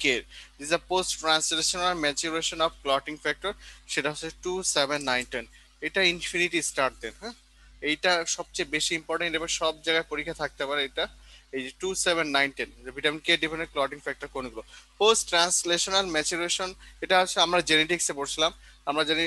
K, this a post translational maturation of clotting factor, সেটা হচ্ছে 2, 7, 9, 10। এটা ইনফিনিটি স্টার দেন, হ্যাঁ, এইটা সবচেয়ে বেশি ইম্পর্টেন্ট এবং সব জায়গায় পরীক্ষা থাকতে পারে এটা। এই যে 2, 7, 9, 10 vitamin K dependent clotting factor কোনগুলো? পোস্ট ট্রান্সলেশনাল ম্যাচুরেশন, এটা হচ্ছে আমরা জেনেটিক্সে পড়ছিলাম। আমরা জানি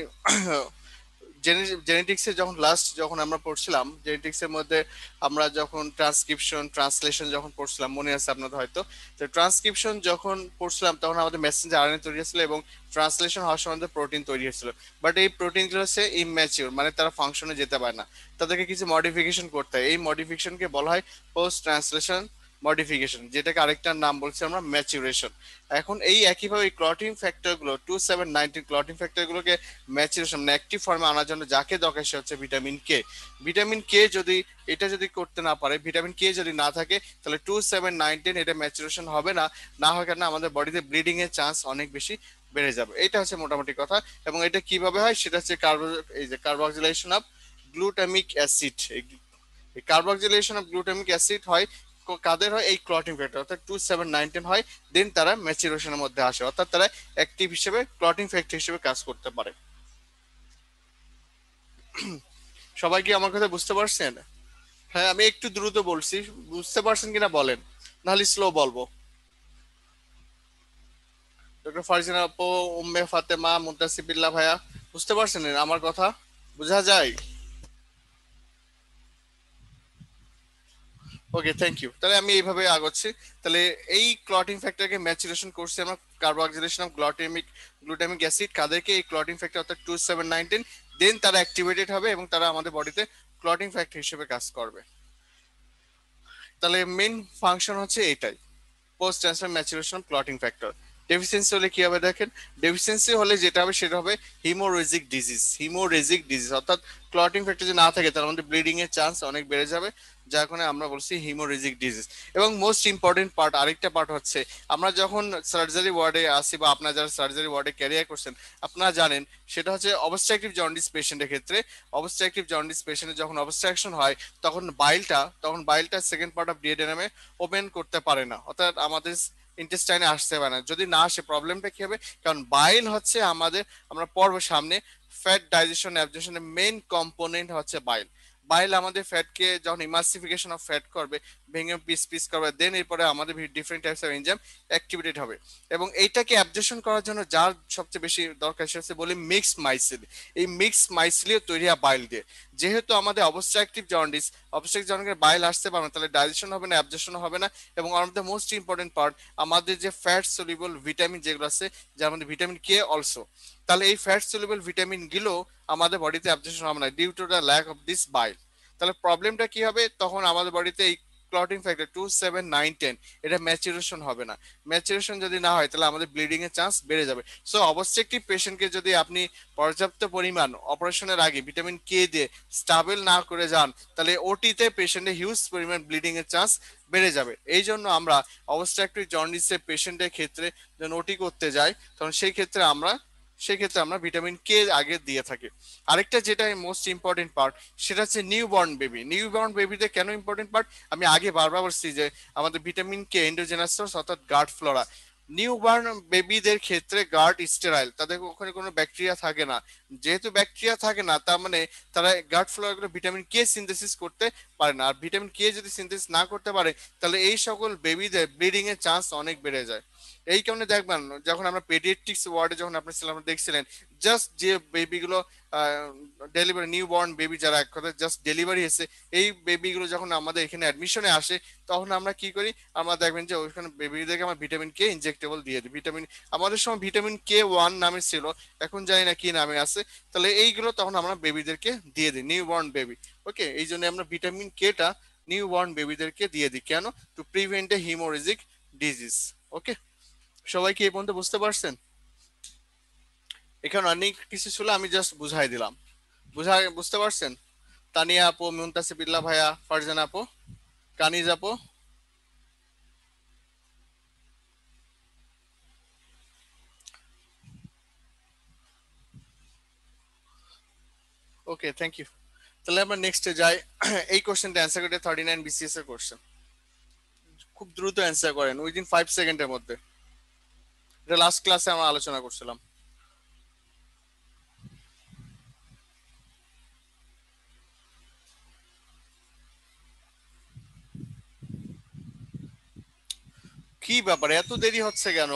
জেনেটিক্সে যখন যখন আমরা পড়ছিলাম, জেনেটিক্সের মধ্যে আমরা যখন ট্রান্সক্রিপশন ট্রান্সলেশন যখন পড়ছিলাম, মনে আছে আপনাদের হয়তো। তো ট্রান্সক্রিপশন যখন পড়ছিলাম তখন আমাদের মেসেঞ্জার আরএনএ তৈরি হয়েছিল এবং ট্রান্সলেশন হওয়ার সময় প্রোটিন তৈরি হয়েছিল। বাট এই প্রোটিনগুলো হচ্ছে ইম্যাচিউর, মানে তারা ফাংশনে যেতে পারে না, তাদেরকে কিছু মডিফিকেশন করতে হয়। এই মডিফিকেশনকে বলা হয় পোস্ট ট্রান্সলেশন মডিফিকেশন, যেটাকে আরেকটার নাম বলছি আমরা ম্যাচুরেশন। এখন এই একইভাবে এই ক্লটিং ফ্যাক্টর গুলো 2, 7, 9 ক্লটিং ফ্যাক্টর গুলোকে ম্যাচুরেশন মানে অ্যাক্টিভ ফর্মে আনার জন্য যাকে দরকার সে হচ্ছে ভিটামিন কে। ভিটামিন কে যদি এটা যদি করতে না পারে, ভিটামিন কে যদি না থাকে, তাহলে 2, 7, 9, 10 এটা ম্যাচুরেশন হবে না। না হয় কেন, আমাদের বডিতে ব্লিডিং এর চান্স অনেক বেশি বেড়ে যাবে। এটা হচ্ছে মোটামুটি কথা। এবং এটা কিভাবে হয় সেটা হচ্ছে এই যে কার্বক্সিলেশন অফ গ্লুটামিক অ্যাসিড। এই কার্বক্সিলেশন অফ গ্লুটামিক অ্যাসিড হয় কাদের হয়? এই ক্লটিং ফ্যাক্টর, অর্থাৎ 2, 7, 9, 10 হয়। দেন তারা ম্যাচুরেশনের মধ্যে আসে, অর্থাৎ তারা অ্যাক্টিভ হিসেবে ক্লটিং ফ্যাক্টর হিসেবে কাজ করতে পারে। সবাই কি আমার কথা বুঝতে পারছেন? হ্যাঁ, আমি একটু দ্রুত বলছি, বুঝতে পারছেন কিনা বলেন, নাহলে স্লো বলবো। ডক্টর ফারজানা আপু, উম্মে ফাতেমা, মুন্তাসিবিল্লাহ ভাইয়া, বুঝতে পারছেন আমার কথা? বোঝা যায়? ওকে, থ্যাংক ইউ। তাহলে আমি এইভাবে আগাচ্ছি। তাহলে এই ক্লটিং ফ্যাক্টরকে ম্যাচুরেশন করছে আমরা কার্বক্সিলেশন অফ গ্লুটামিক অ্যাসিড, কাদেরকে? এই ক্লটিং ফ্যাক্টর অর্থাৎ 2, 7, 9, 10। দেন তারা অ্যাক্টিভেটেড হবে এবং তারা আমাদের বডিতে ক্লটিং ফ্যাক্টর হিসেবে কাজ করবে। তাহলে মেইন ফাংশন হচ্ছে এটাই, post transfer maturation clotting factor. Deficiency হলে কি হবে দেখেন, ডেফিসিয়েন্সি হলে যেটা হবে সেটা হবে হিমোরেজিক ডিজিজ। হিমোরেজিক ডিজিজ অর্থাৎ ক্লটিং ফ্যাক্টর যদি না থাকে তার মধ্যে ব্লিডিং এর চান্স অনেক বেড়ে যাবে, যার কারণে আমরা বলছি হিমোরেজিক ডিজিজ। এবং মোস্ট ইম্পর্টেন্ট পার্ট, আরেকটা পার্ট হচ্ছে, আমরা যখন সার্জারি ওয়ার্ডে আসি বা আপনারা যারা সার্জারি ওয়ার্ডে ক্যারিয়ার করছেন আপনারা জানেন, সেটা হচ্ছে অবস্ট্রাকটিভ জন্ডিস পেশেন্টের ক্ষেত্রে। অবস্ট্রাকটিভ জন্ডিস পেশেন্টের যখন অবস্ট্রাকশন হয় তখন বাইলটা সেকেন্ড পার্ট অফ ডিএডএনএমে ওপেন করতে পারে না, অর্থাৎ আমাদের ইন্টেস্টাইনে আসতে পারে না। যদি না আসে প্রবলেমটা কি হবে? কারণ বাইল হচ্ছে আমাদের, আমরা পড়বো সামনে, ফ্যাট ডাইজেশন অ্যাবজর্পশনের মেইন কম্পোনেন্ট হচ্ছে বাইল। বাইল আমাদের ফ্যাটকে যখন ইমালসিফিকেশন অফ ফ্যাট করবে, ভেঙে পিস পিস করবে, দেন এরপরে আমাদের different types of enzyme activated হবে। এবং এইটাকে অ্যাবজর্পশন করার জন্য যার সবচেয়ে বেশি দরকার সেটা হচ্ছে বলি মিক্সড মাইসিল। এই মিক্সড মাইসিলিও তৈরি হয় বাইল দিয়ে। যেহেতু আমাদের অবস্ট্রাকটিভ জন্ডিসের বাইল আসতে পারবে না, তাহলে ডাইজেশন হবে না, অ্যাবজর্পশন হবে না। এবং one of the most important part, আমাদের যে ফ্যাট সলিউবল ভিটামিন যেগুলো আছে, যার মধ্যে ভিটামিন কে অলসো, তাহলে এই ফ্যাট সলিউবল ভিটামিন গুলো আমাদের বডিতে অ্যাবজর্পশন হবে না due to the lack of this bile. তাহলে প্রবলেমটা কি হবে? তখন আমাদের বডিতে এই ক্লটিং ফ্যাক্টর 2, 7, 9, 10 এটা ম্যাচুরেশন হবে না। ম্যাচুরেশন যদি না হয় তাহলে আমাদের ব্লিডিং এর চান্স বেড়ে যাবে। সো অবস্ট্রাকটিভ পেশেন্টকে যদি আপনি পর্যাপ্ত পরিমাণ অপারেশনের আগে ভিটামিন কে দিয়ে স্টাবেল না করে যান, তাহলে ওটিতে পেশেন্টের হিউজ পরিমাণ ব্লিডিং এর চান্স বেড়ে যাবে। এই জন্য আমরা অবস্ট্রাকটিভ জন্ডিসের পেশেন্টের ক্ষেত্রে যখন ওটি করতে যাই, তখন সেই ক্ষেত্রে আমরা ভিটামিন কে আগে দিয়ে থাকি। আরেকটা যেটা মোস্ট ইম্পর্টেন্ট পার্ট, সেটা হচ্ছে নিউ বর্ন বেবিতে কেন ইম্পর্টেন্ট পার্ট, আমি আগে বারবার বলছি যে আমাদের ভিটামিন কে এন্ডোজেনাস সোর্স অর্থাৎ গার্ড ফ্লোরা। নিউবর্ন বেবিদের ক্ষেত্রে গার্ড স্টেরাইল, তাদের ওখানে কোনো ব্যাকটেরিয়া থাকে না। যেহেতু ব্যাকটেরিয়া থাকে না, তার মানে তারা গার্ড ফ্লোরাগুলো ভিটামিন কে সিনথেসিস করতে পারে না। আর ভিটামিন কে যদি সিনথেসিস না করতে পারে, তাহলে এই সকল বেবিদের ব্লিডিং এর চান্স অনেক বেড়ে যায়। এই কারণে দেখবেন যখন আমরা পেডিয়াট্রিক্স ওয়ার্ডে যখন আপনি ছিলেন, আমরা দেখছিলেন জাস্ট যে বেবিগুলো ডেলিভারি, নিউ বর্ন বেবি যারা এক কথা জাস্ট ডেলিভারি হয়েছে, এই বেবিগুলো যখন আমাদের এখানে অ্যাডমিশনে আসে, তখন আমরা কি করি? আমরা দেখবেন যে ওইখানে বেবিদেরকে আমরা ভিটামিন কে ইনজেক্টেবল দিয়ে দিই। আমাদের সময় ভিটামিন কে 1 নামে ছিল, এখন জানি না কি নামে আছে। তাহলে এইগুলো তখন আমরা বেবিদেরকে দিয়ে দিই, নিউ বর্ন বেবি। ওকে, এই জন্য আমরা ভিটামিন কেটা নিউ বর্ন বেবিদেরকে দিয়ে দিই। কেন? To prevent a haemorrhagic disease. Okay, সবাই কি এই পর্যন্ত বুঝতে পারছেন? এখানে অনেক কিছু ছিল, আমি জাস্ট বুঝাই দিলাম। বুঝতে পারছেন? তানিয়া আপু, মুনতাসিবিল্লাহ ভাইয়া, ফারজানা আপু, কানিজ আপু। ওকে, থ্যাংক ইউ। তাহলে আমরা নেক্সটে যাই। এই কোশ্চেনটা অ্যান্সার করতে 39 বিসিএস এর কোশ্চেন, খুব দ্রুত অ্যান্সার করেন উইদিন 5 সেকেন্ডের মধ্যে। এটা লাস্ট ক্লাসে আমরা আলোচনা করছিলাম। কি ব্যাপার, এত দেরি হচ্ছে কেন?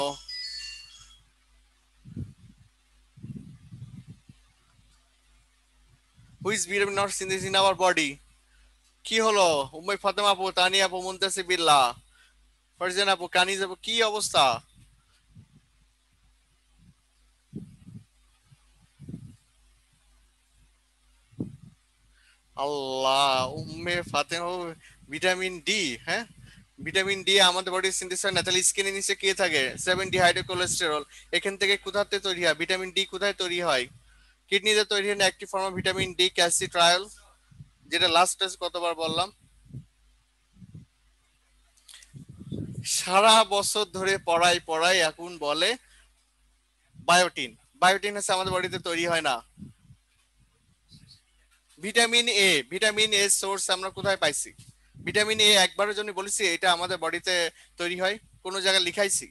Which vitamin not synthesis in our body? কি হলো? উম্মে ফাতেমা আপু, তানিয়া আপু, মুনতাসির বিল্লাহ, ফারজান আপু, কানিজ আপু, কি অবস্থা? আল্লাহ, উম্মে ফাতেমা আপু, ভিটামিন ডি, হ্যাঁ, ভিটামিন ডি আমাদের বডির সিনথেসিস হয় না, তাহলে স্কিনের নিচে কে থাকে? 7 কোলেস্টেরল। এখান থেকে কোথাতে তৈরি হয় ভিটামিন ডি? কোথায় তৈরি হয়? কিডনিতে তৈরি হয় না active form of vitamin D, calcitriol, যেটা লাস্ট টেস্ট কতবার বললাম। সারা বছর ধরে পড়াই পড়াই এখন বলে বায়োটিন। বায়োটিন হচ্ছে আমাদের বডিতে তৈরি হয় না। Vitamin A, vitamin a source আমরা কোথায় পাইছি? ভিটামিন এ একবারের জন্য বলেছি এটা আমাদের বডিতে তৈরি হয়? কোনো জায়গায় লিখাইছি?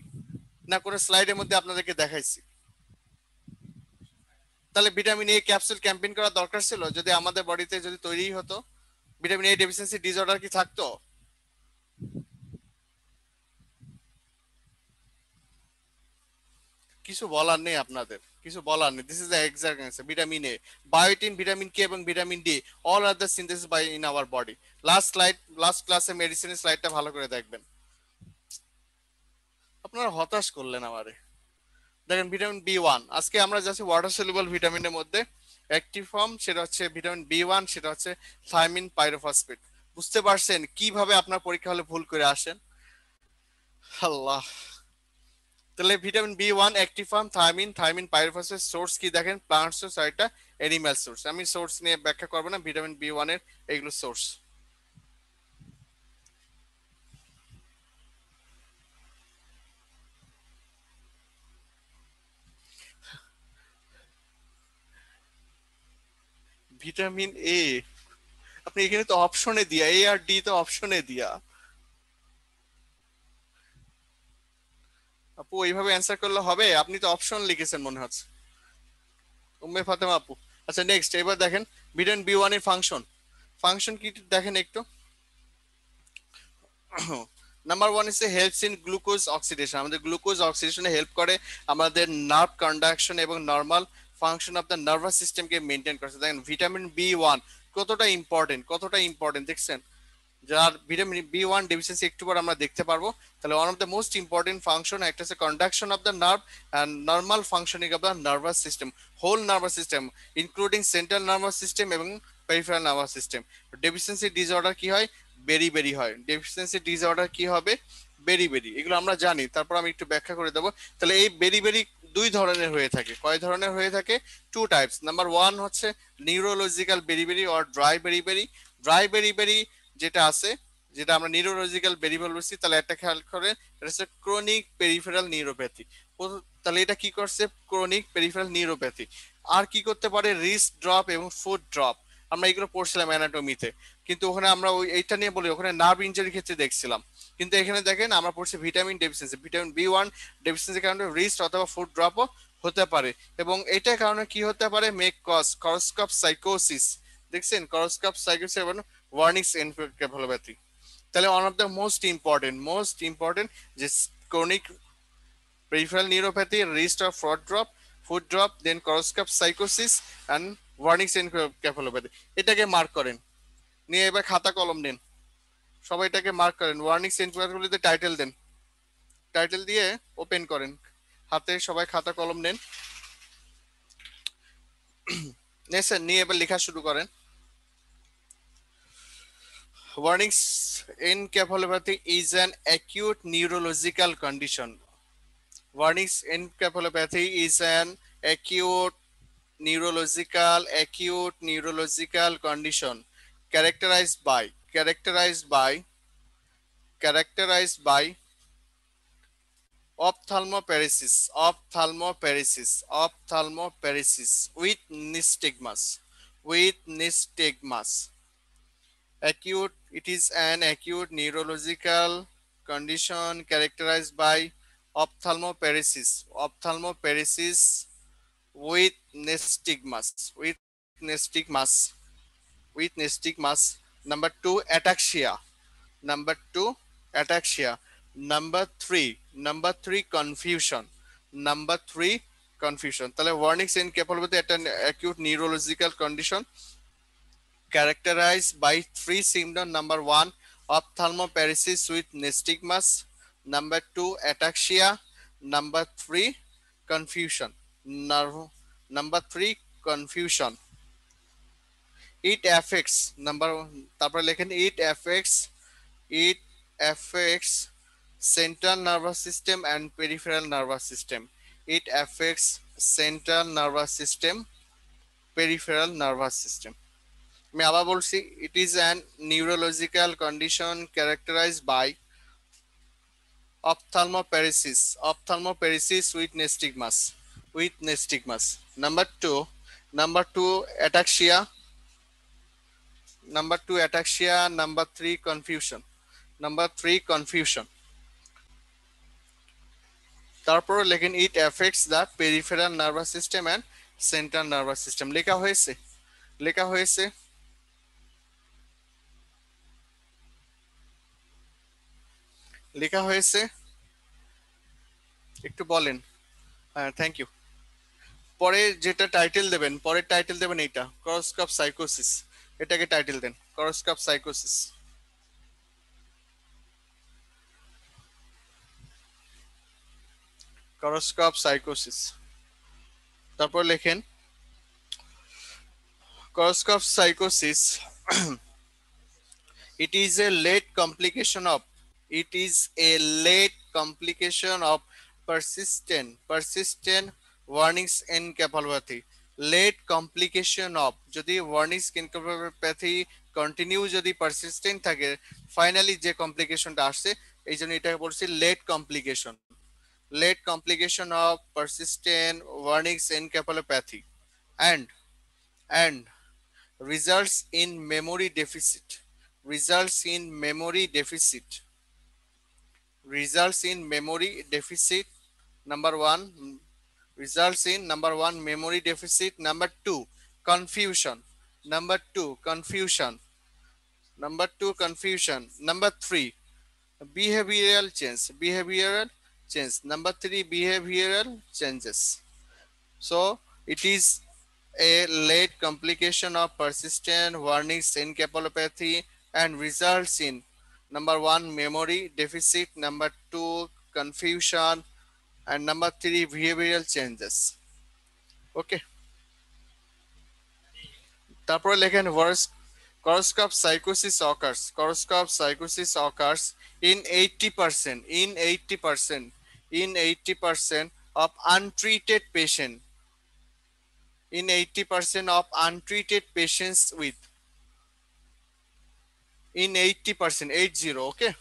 না কোনো স্লাইডের মধ্যে আপনাদেরকে দেখাইছি? তাহলে ভিটামিন এ ক্যাপসুল ক্যাম্পেইন করা দরকার ছিল যদি আমাদের বডিতে যদি তৈরি হতো। ভিটামিন এ ডেফিসিয়েন্সি ডিসঅর্ডার কি থাকতো? কিছু বলার নেই আপনাদের, কিছু বলার নেই। This is the exact answer, vitamin A. Biotin, vitamin K এবং vitamin D all are the synthesis by in our body. Last slide, last ক্লাসে মেডিসিনের স্লাইডটা ভালো করে দেখবেন। আপনারা হতাশ করলেন আমারে। দেখেন ভিটামিন বি ওয়ান, আজকে আমরা যাচ্ছি ওয়াটার সলিউবল ভিটামিনের মধ্যে অ্যাক্টিভ ফর্ম, সেটা হচ্ছে ভিটামিন বি ওয়ান, সেটা হচ্ছে থায়ামিন পাইরোফসফেট। বুঝতে পারছেন কিভাবে আপনার পরীক্ষা হলে ভুল করে আসেন? আল্লাহ। তাহলে vitamin B one active form thiamine, thiamine pyrophosphate source কি দেখেন? প্লান্ট সোর্স আর একটা এনিম্যাল সোর্স। আমি সোর্স নিয়ে ব্যাখ্যা করবো না, ভিটামিন বি ওয়ান এর এগুলো সোর্স। ভিটামিন এ, আপনি এখানে তো অপশনে দিয়া, এ আর ডি তো অপশনে দিয়া। আপু এইভাবে অ্যান্সার করলে হবে? আপনি তো অপশন লিখেছেন মনে হচ্ছে। উম্মে ফাতেমা আপু। আচ্ছা নেক্সট, এবার দেখেন ভিটামিন বি ওয়ান এর ফাংশন। ফাংশন কি দেখেন একটু। নাম্বার ওয়ান হচ্ছে হেল্পস ইন গ্লুকোজ অক্সিডেশন, আমাদের গ্লুকোজ অক্সিডেশনে হেল্প করে, আমাদের নার্ভ কন্ডাকশন এবং normal function of the nervous সিস্টেমকে মেনটেন করছে। দেখেন ভিটামিন বি ওয়ান কতটা ইম্পর্টেন্ট, কতটা ইম্পর্টেন্ট দেখছেন? যার ভিটামিন বি ওয়ান ডেফিসিয়েন্সি একটু পর আমরা দেখতে পারবো। তাহলে one of the most important function একটা হচ্ছে conduction of the nerve and normal functioning of the nervous system, whole nervous system including central nervous system এবং peripheral nervous system. Deficiency disorder কি হয়? বেরি বেরি হয়। ডেফিসিয়েন্সি ডিসঅর্ডার কি হবে? বেরি বেরি। এগুলো আমরা জানি, তারপর আমি একটু ব্যাখ্যা করে দেবো। তাহলে এই বেরি বেরি দুই ধরনের হয়ে থাকে। কয় ধরনের হয়ে থাকে? Two types. নাম্বার ওয়ান হচ্ছে neurological beriberi or dry beriberi. Dry beriberi যেটা আছে, যেটা আমরা নিউরোলজিক্যাল ভেরিয়েবল বলছি, তাহলে একটা খেয়াল করে, এটা হচ্ছে ক্রনিক পেরিফেরাল নিউরোপ্যাথি। তাহলে এটা কি করছে? Chronic peripheral neuropathy. আর কি করতে পারে? রিস্ট ড্রপ এবং ফুট ড্রপ। আমরা এগুলো পড়ছিলাম অ্যানাটমিতে, কিন্তু ওখানে আমরা ওই এইটা নিয়ে বলি, ওখানে নার্ভ ইনজুরির ক্ষেত্রে দেখছিলাম। কিন্তু এখানে দেখেন আমরা পড়ছি vitamin deficiency, vitamin B one ডেফিসিয়েন্সির কারণে রিস্ট অথবা ফুট ড্রপও হতে পারে। এবং এটার কারণে কি হতে পারে? মেক কজ করস্কপ সাইকোসিস। দেখছেন করস্কপ সাইকোসিস এবং ওয়ার্নিংস এনকেফালোপ্যাথি। তাহলে one of the most important যে chronic peripheral neuropathy, wrist of foot drop, then Korsakoff সাইকোসিস অ্যান্ড ওয়ার্নিংস এনকেফালোপ্যাথি। এটাকে মার্ক করেন। নিয়ে এবার খাতা কলম নেন, সবাই এটাকে মার্ক করেন। ওয়ার্নিংস এনকেফালোপ্যাথিতে টাইটেল দেন, টাইটেল দিয়ে ওপেন করেন। হাতে সবাই খাতা কলম নেন, নেছেন? নিয়ে এবার লেখা শুরু করেন। Warnings encephalopathy is an acute neurological condition. Warnings encephalopathy is an acute neurological condition characterized by ophthalmoparesis with nystagmus. It is an acute neurological condition characterized by ophthalmoparesis with nystagmus, with nystagmus. Number two, ataxia. Number two, ataxia. Number three, confusion. Number three, confusion. তাহলে warning sign capability একটা acute neurological condition characterized by three symptoms. Number one, ophthalmoparesis with nystagmus. Number two, ataxia. Number three, confusion. Number three, confusion. It affects তারপরে লেখেন it affects central nervous system and peripheral nervous system. It affects central nervous system, peripheral nervous system. আমি আবার বলছি, it is an neurological condition characterized by ophthalmoparesis with nystagmus. Number two, ataxia. Number two, ataxia. Number three, confusion. তারপর লেখেন it affects the peripheral nervous system and central nervous system. লেখা হয়েছে একটু বলেন। হ্যাঁ, থ্যাংক ইউ। পরে যেটা title দেবেন, এইটা করোস্কোপ সাইকোসিস। এটাকে টাইটেল দেন করোস্কোপ সাইকোসিস। তারপর লেখেন করোস্কোপ সাইকোসিস it is a late complication of persistent warnings encephalopathy. Late complication of যদি warnings encephalopathy কন্টিনিউ যদি পারসিস্টেন্ট থাকে, ফাইনালি যে কমপ্লিকেশনটা আসছে, এই জন্য এটাকে বলছি late complication of persistent warnings encephalopathy and results in memory deficit. Number one, memory deficit. Number two, confusion. Number three, behavioral change. Number three, behavioral changes. So it is a late complication of persistent warnings encephalopathy and results in number one, memory deficit. Number two, confusion. And number three, behavioral changes. Okay. তারপরে লেখেন coroscope psychosis occurs in 80% of untreated patients with in 80%, 80, okay,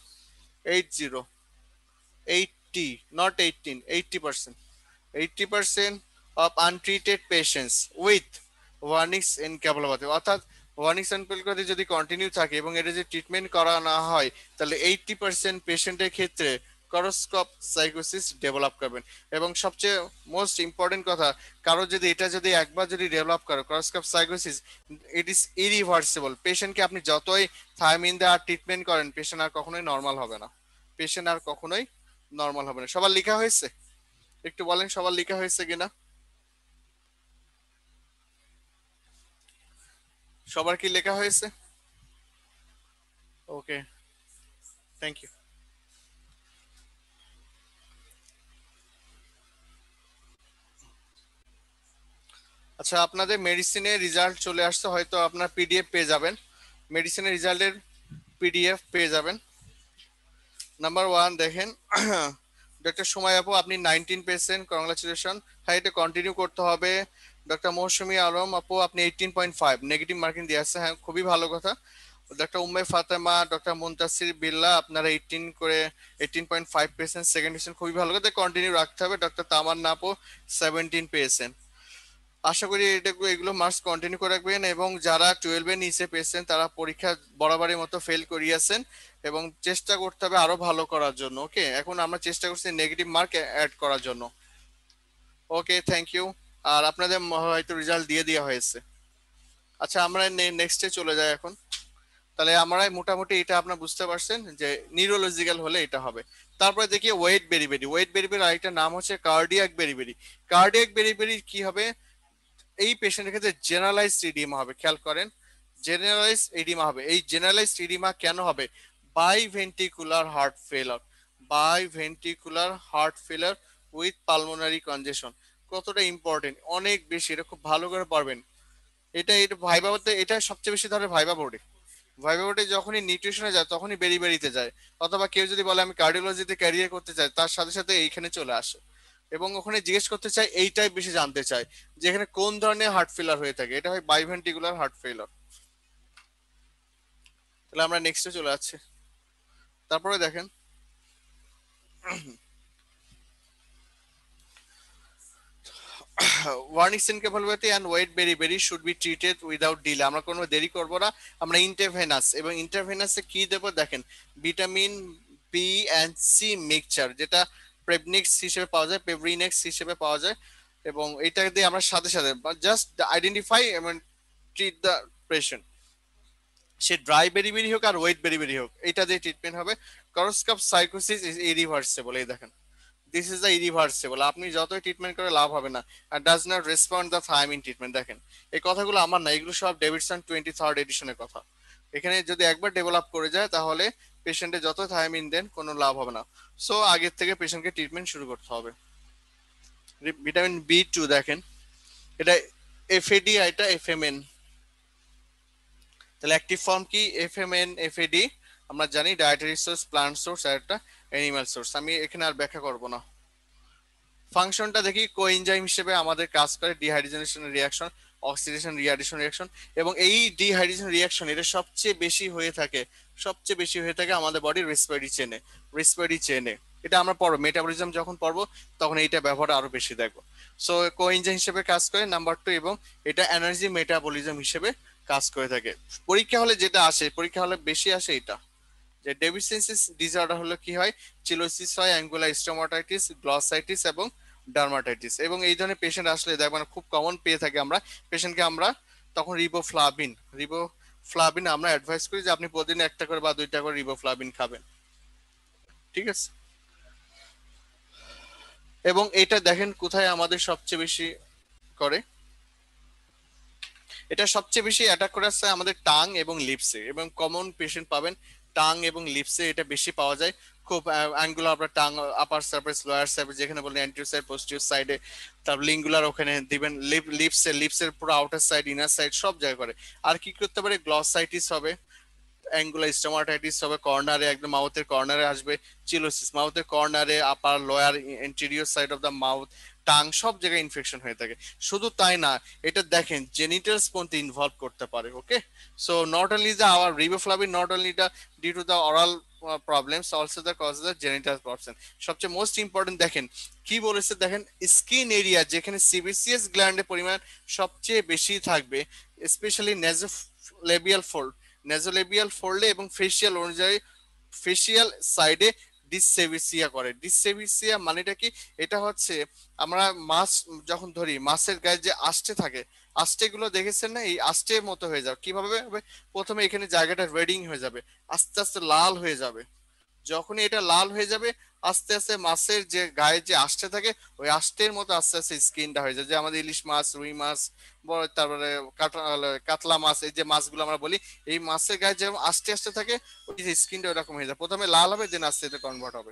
80, not 18, 80% of untreated patients with warnings encephalopathy. অর্থাৎ warnings encephalopathy যদি continue থাকে এবং এটা যদি treatment করা না হয়, তাহলে 80% পেশেন্টের ক্ষেত্রে করোস্কোপ সাইকোসিস ডেভেলপ করবেন। এবং সবচেয়ে মোস্ট ইম্পর্টেন্ট কথা, কারো যদি এটা যদি একবার যদি ডেভেলপ করে করোস্কোপ সাইকোসিস, ইট ইজ ইরিভার্সিবল। পেশেন্টকে আপনি যতই থায়ামিন দিয়ে আর ট্রিটমেন্ট করেন, পেশেন্ট আর কখনোই নর্মাল হবে না। সবার লেখা হয়েছে? একটু বলেন সবার লেখা হয়েছে কিনা? সবার কি লেখা হয়েছে? ওকে, থ্যাংক ইউ। আচ্ছা, আপনাদের মেডিসিনের রেজাল্ট চলে আসছে, হয়তো আপনার পিডিএফ পেয়ে যাবেন, মেডিসিনের রেজাল্টের পিডিএফ পেয়ে যাবেন। নাম্বার ওয়ান দেখেন, ডক্টর সময় আপু আপনি 19 পেয়েছেন, কংগ্রাচুলেশন। হ্যাঁ, এটা কন্টিনিউ করতে হবে। ডক্টর মৌসুমী আলম আপু আপনি 18.5 নেগেটিভ মার্কিং দিয়ে আসছে, হ্যাঁ খুবই ভালো কথা। ডক্টর উম্মে ফাতেমা, ডক্টর মুনতাসির বিল্লাহ আপনারা 18.5 পেয়েছেন, সেকেন্ড পেয়েছেন, খুবই ভালো কথা, কন্টিনিউ রাখতে হবে। ডক্টর তামান্না আপু 17 পেয়েছেন। আশা করি এগুলো মার্কস কন্টিনিউ করে রাখবেন, এবং যারা 12 এর নিচে পেয়েছেন তারা পরীক্ষা বরাবরের মতো ফেল করিয়েছেন, এবং চেষ্টা করতে হবে আরো ভালো করার জন্য। ওকে, এখন আমরা চেষ্টা করছি নেগেটিভ মার্ক অ্যাড করার জন্য। ওকে, থ্যাংক ইউ। আর আপনাদের হয়তো রেজাল্ট দিয়ে দেওয়া হয়েছে। আচ্ছা, আমরা নেক্সটে চলে যাই এখন। তাহলে আমরা মোটামুটি এটা আপনারা বুঝতে পারছেন যে নিউরোলজিক্যাল হলে এটা হবে। তারপরে দেখি ওয়েট বেরিবেরি। ওয়েট বেরিবেরি আরেকটা নাম হচ্ছে কার্ডিয়াক বেরিবেরি। কার্ডিয়াক বেরিবেরি কি হবে? এই পেশেন্টের ক্ষেত্রে জেনারেলাইজড ইডিমা হবে। খেয়াল করেন, জেনারেলাইজড ইডিমা হবে। এই জেনারেলাইজড ইডিমা কেন হবে? Biventricular heart failure, biventricular heart failure with pulmonary congestion. কতটা ইম্পর্টেন্ট, অনেক বেশি, এটা খুব ভালো করে পারবেন। এটা ভাইবা বলতে এটা সবচেয়ে বেশি ধরে ভাইবা বোর্ডে। ভাইবা বোর্ডে যখনই নিউট্রিশনে যায় তখনই বেরিতে যায়, অথবা কেউ যদি বলে আমি কার্ডিওলজিতে ক্যারিয়ার করতে চাই, তার সাথে সাথে এইখানে চলে আসে, এবং ওখানে জিজ্ঞেস করতে চাই, এইটাই বেশি জানতে চাই যে এখানে কোন ধরনের হার্ট ফেলার হয়ে থাকে। এটা হয় বাইভেন্ট্রিকুলার হার্ট ফেলার। তাহলে আমরা নেক্সটে চলে যাচ্ছি। তারপরে দেখেন, Wernicke's encephalopathy and wet beriberi should be treated without delay. আমরা কোনো দেরি করব না, আমরা ইন্টারভেনাস, এবং ইন্টারভেনাসে কি দেব দেখেন, vitamin B and C mixture, যেটা প্রেবনিক্স হিসেবে পাওয়া যায়, পেভরিনেক্স হিসেবে পাওয়া যায়, এবং এটা দিয়ে আমরা সাথে সাথে জাস্ট আইডেন্টিফাই এবং ট্রিট দ্য পেশেন্ট। সে ড্রাই বেরি হোক আর ওয়েট বেরি হোক, এটা দিয়ে ট্রিটমেন্ট হবে। করস্কাপ সাইকোসিস ইজ ইরিভার্সেবল। এই দেখেন, দিস ইজ দ্য ইরিভার্সেবল। আপনি যতই ট্রিটমেন্ট করে লাভ হবে না। আর does not respond the thiamine treatment. দেখেন, এই কথাগুলো আমার না, এগুলো সব ডেভিডসন 23rd এডিশনের কথা। এখানে যদি একবার ডেভেলপ করে যায় তাহলে পেশেন্টে যত থায়ামিন দেন কোনো লাভ হবে না। সো আগের থেকে পেশেন্টকে ট্রিটমেন্ট শুরু করতে হবে। ভিটামিন বি 2 দেখেন, এটা এফএডি, এটা এফএমএন। তাহলে অ্যাক্টিভ ফর্ম কি? এফএমএন এফএডি। আমরা জানি ডায়েটারি সোর্স, প্লান্ট সোর্স, আর একটা অ্যানিমাল সোর্স। আমি এখানে আর ব্যাখ্যা করব না। ফাংশনটা দেখি, কোএনজাইম হিসেবে আমাদের কাজ করে ডিহাইড্রোজেনেশন রিঅ্যাকশন, অক্সিডেশন রিঅ্যাডিশন রিঅ্যাকশন, এবং এই ডিহাইড্রোজেন রিঅ্যাকশন এটা সবচেয়ে বেশি হয়ে থাকে, সবচেয়ে বেশি হয়ে থাকে আমাদের বডির রেসপিরেটরি চেনে, রেসপিরেটরি চেনে। এটা আমরা পড়বো, মেটাবলিজম যখন পড়বো তখন এইটা ব্যবহার আরো বেশি দেখবো। সো কোএনজাইম হিসেবে কাজ করে নাম্বার 2, এবং এটা এনার্জি মেটাবলিজম হিসেবে কাজ করে থাকে। পরীক্ষা হলে যেটা আসে, পরীক্ষা হলে বেশি আসে এটা, যে ডেফিসিয়েন্সি ডিসঅর্ডার হলো কি হয়, চিলোসিস হয়, অ্যাঙ্গুলার স্টোমাটাইটিস, গ্লসাইটিস এবং ডার্মাটাইটিস। এবং এই ধরনের পেশেন্ট আসলে দেখবেন খুব কমন পেয়ে থাকি আমরা পেশেন্টকে। আমরা তখন রিবোফ্লাভিন আমরা অ্যাডভাইস করি যে আপনি প্রতিদিন একটা করে বা 2টা করে রিবোফ্লাভিন খাবেন। ঠিক আছে, এবং এটা দেখেন কোথায় আমাদের সবচেয়ে বেশি করে, এটা সবচেয়ে বেশি অ্যাটাক করে আসছে আমাদের টাং এবং লিপসে, এবং কমন পেশেন্ট পাবেন টাং এবং লিপসে, এটা বেশি পাওয়া যায়। খুব অ্যাঙ্গুলার, আপনার টাং আপার সারফেস, লোয়ার সারফেস, যেখানে বলেন অ্যান্টিরিয়র সাইড, পোস্টিরিয়র সাইডে, তারপর লিঙ্গুলার ওখানে দিবেন, লিপসের পুরো আউটার সাইড, ইনার সাইড সব জায়গায় করে। আর কি করতে পারে, গ্লসাইটিস হবে, অ্যাঙ্গুলার স্টোমাটাইটিস হবে, কর্নারে একদম মাউথের কর্নারে আসবে, চিলোসিস মাউথের কর্নারে, upper lower anterior side of the mouth, tongue, সব জায়গায় ইনফেকশন হয়ে থাকে। শুধু তাই না, এটা দেখেন জেনিটালস পর্যন্ত ইনভলভ করতে পারে। Okay, so not only the our riboflavin, not only the due to the oral problems, also the cause the genital problem. সবচেয়ে মোস্ট ইম্পর্টেন্ট দেখেন কি বলেছে, দেখেন স্কিন এরিয়া যেখানে সিবিসিএস গ্ল্যান্ডের পরিমাণ সবচেয়ে বেশি থাকবে, স্পেশালি নেজোলেবিয়াল ফোল্ড, নেজোলেবিয়াল ফোল্ডে এবং ফেসিয়াল অনুযায়ী, ফেসিয়াল সাইডে ডিসসেভিসিয়া করে। ডিসসেভিসিয়া মানেটা কি? এটা হচ্ছে আমরা মাছ যখন ধরি, মাছের গায়ে যে আষ্টে থাকে, আষ্টে গুলো দেখেছেন না, এই আষ্টের মতো হয়ে যাবে। কিভাবে হবে? প্রথমে এখানে জায়গাটা রেডিং হয়ে যাবে, আস্তে আস্তে লাল হয়ে যাবে। যখনই এটা লাল হয়ে যাবে, আস্তে আস্তে মাছের যে গায়ে যে আষ্টে থাকে, ওই আষ্টের মতো আস্তে আস্তে স্কিনটা হয়ে যায়। যে আমাদের ইলিশ মাছ, রুই মাছ, তারপরে কাতলা মাছ, এই যে মাছগুলো আমরা বলি, এই মাছের গায়ে যে আস্তে আস্তে থাকে, ওই যে স্কিনটা ওরকম হয়ে যায়। প্রথমে লাল হবে, দেন আস্তে আস্তে কনভার্ট হবে।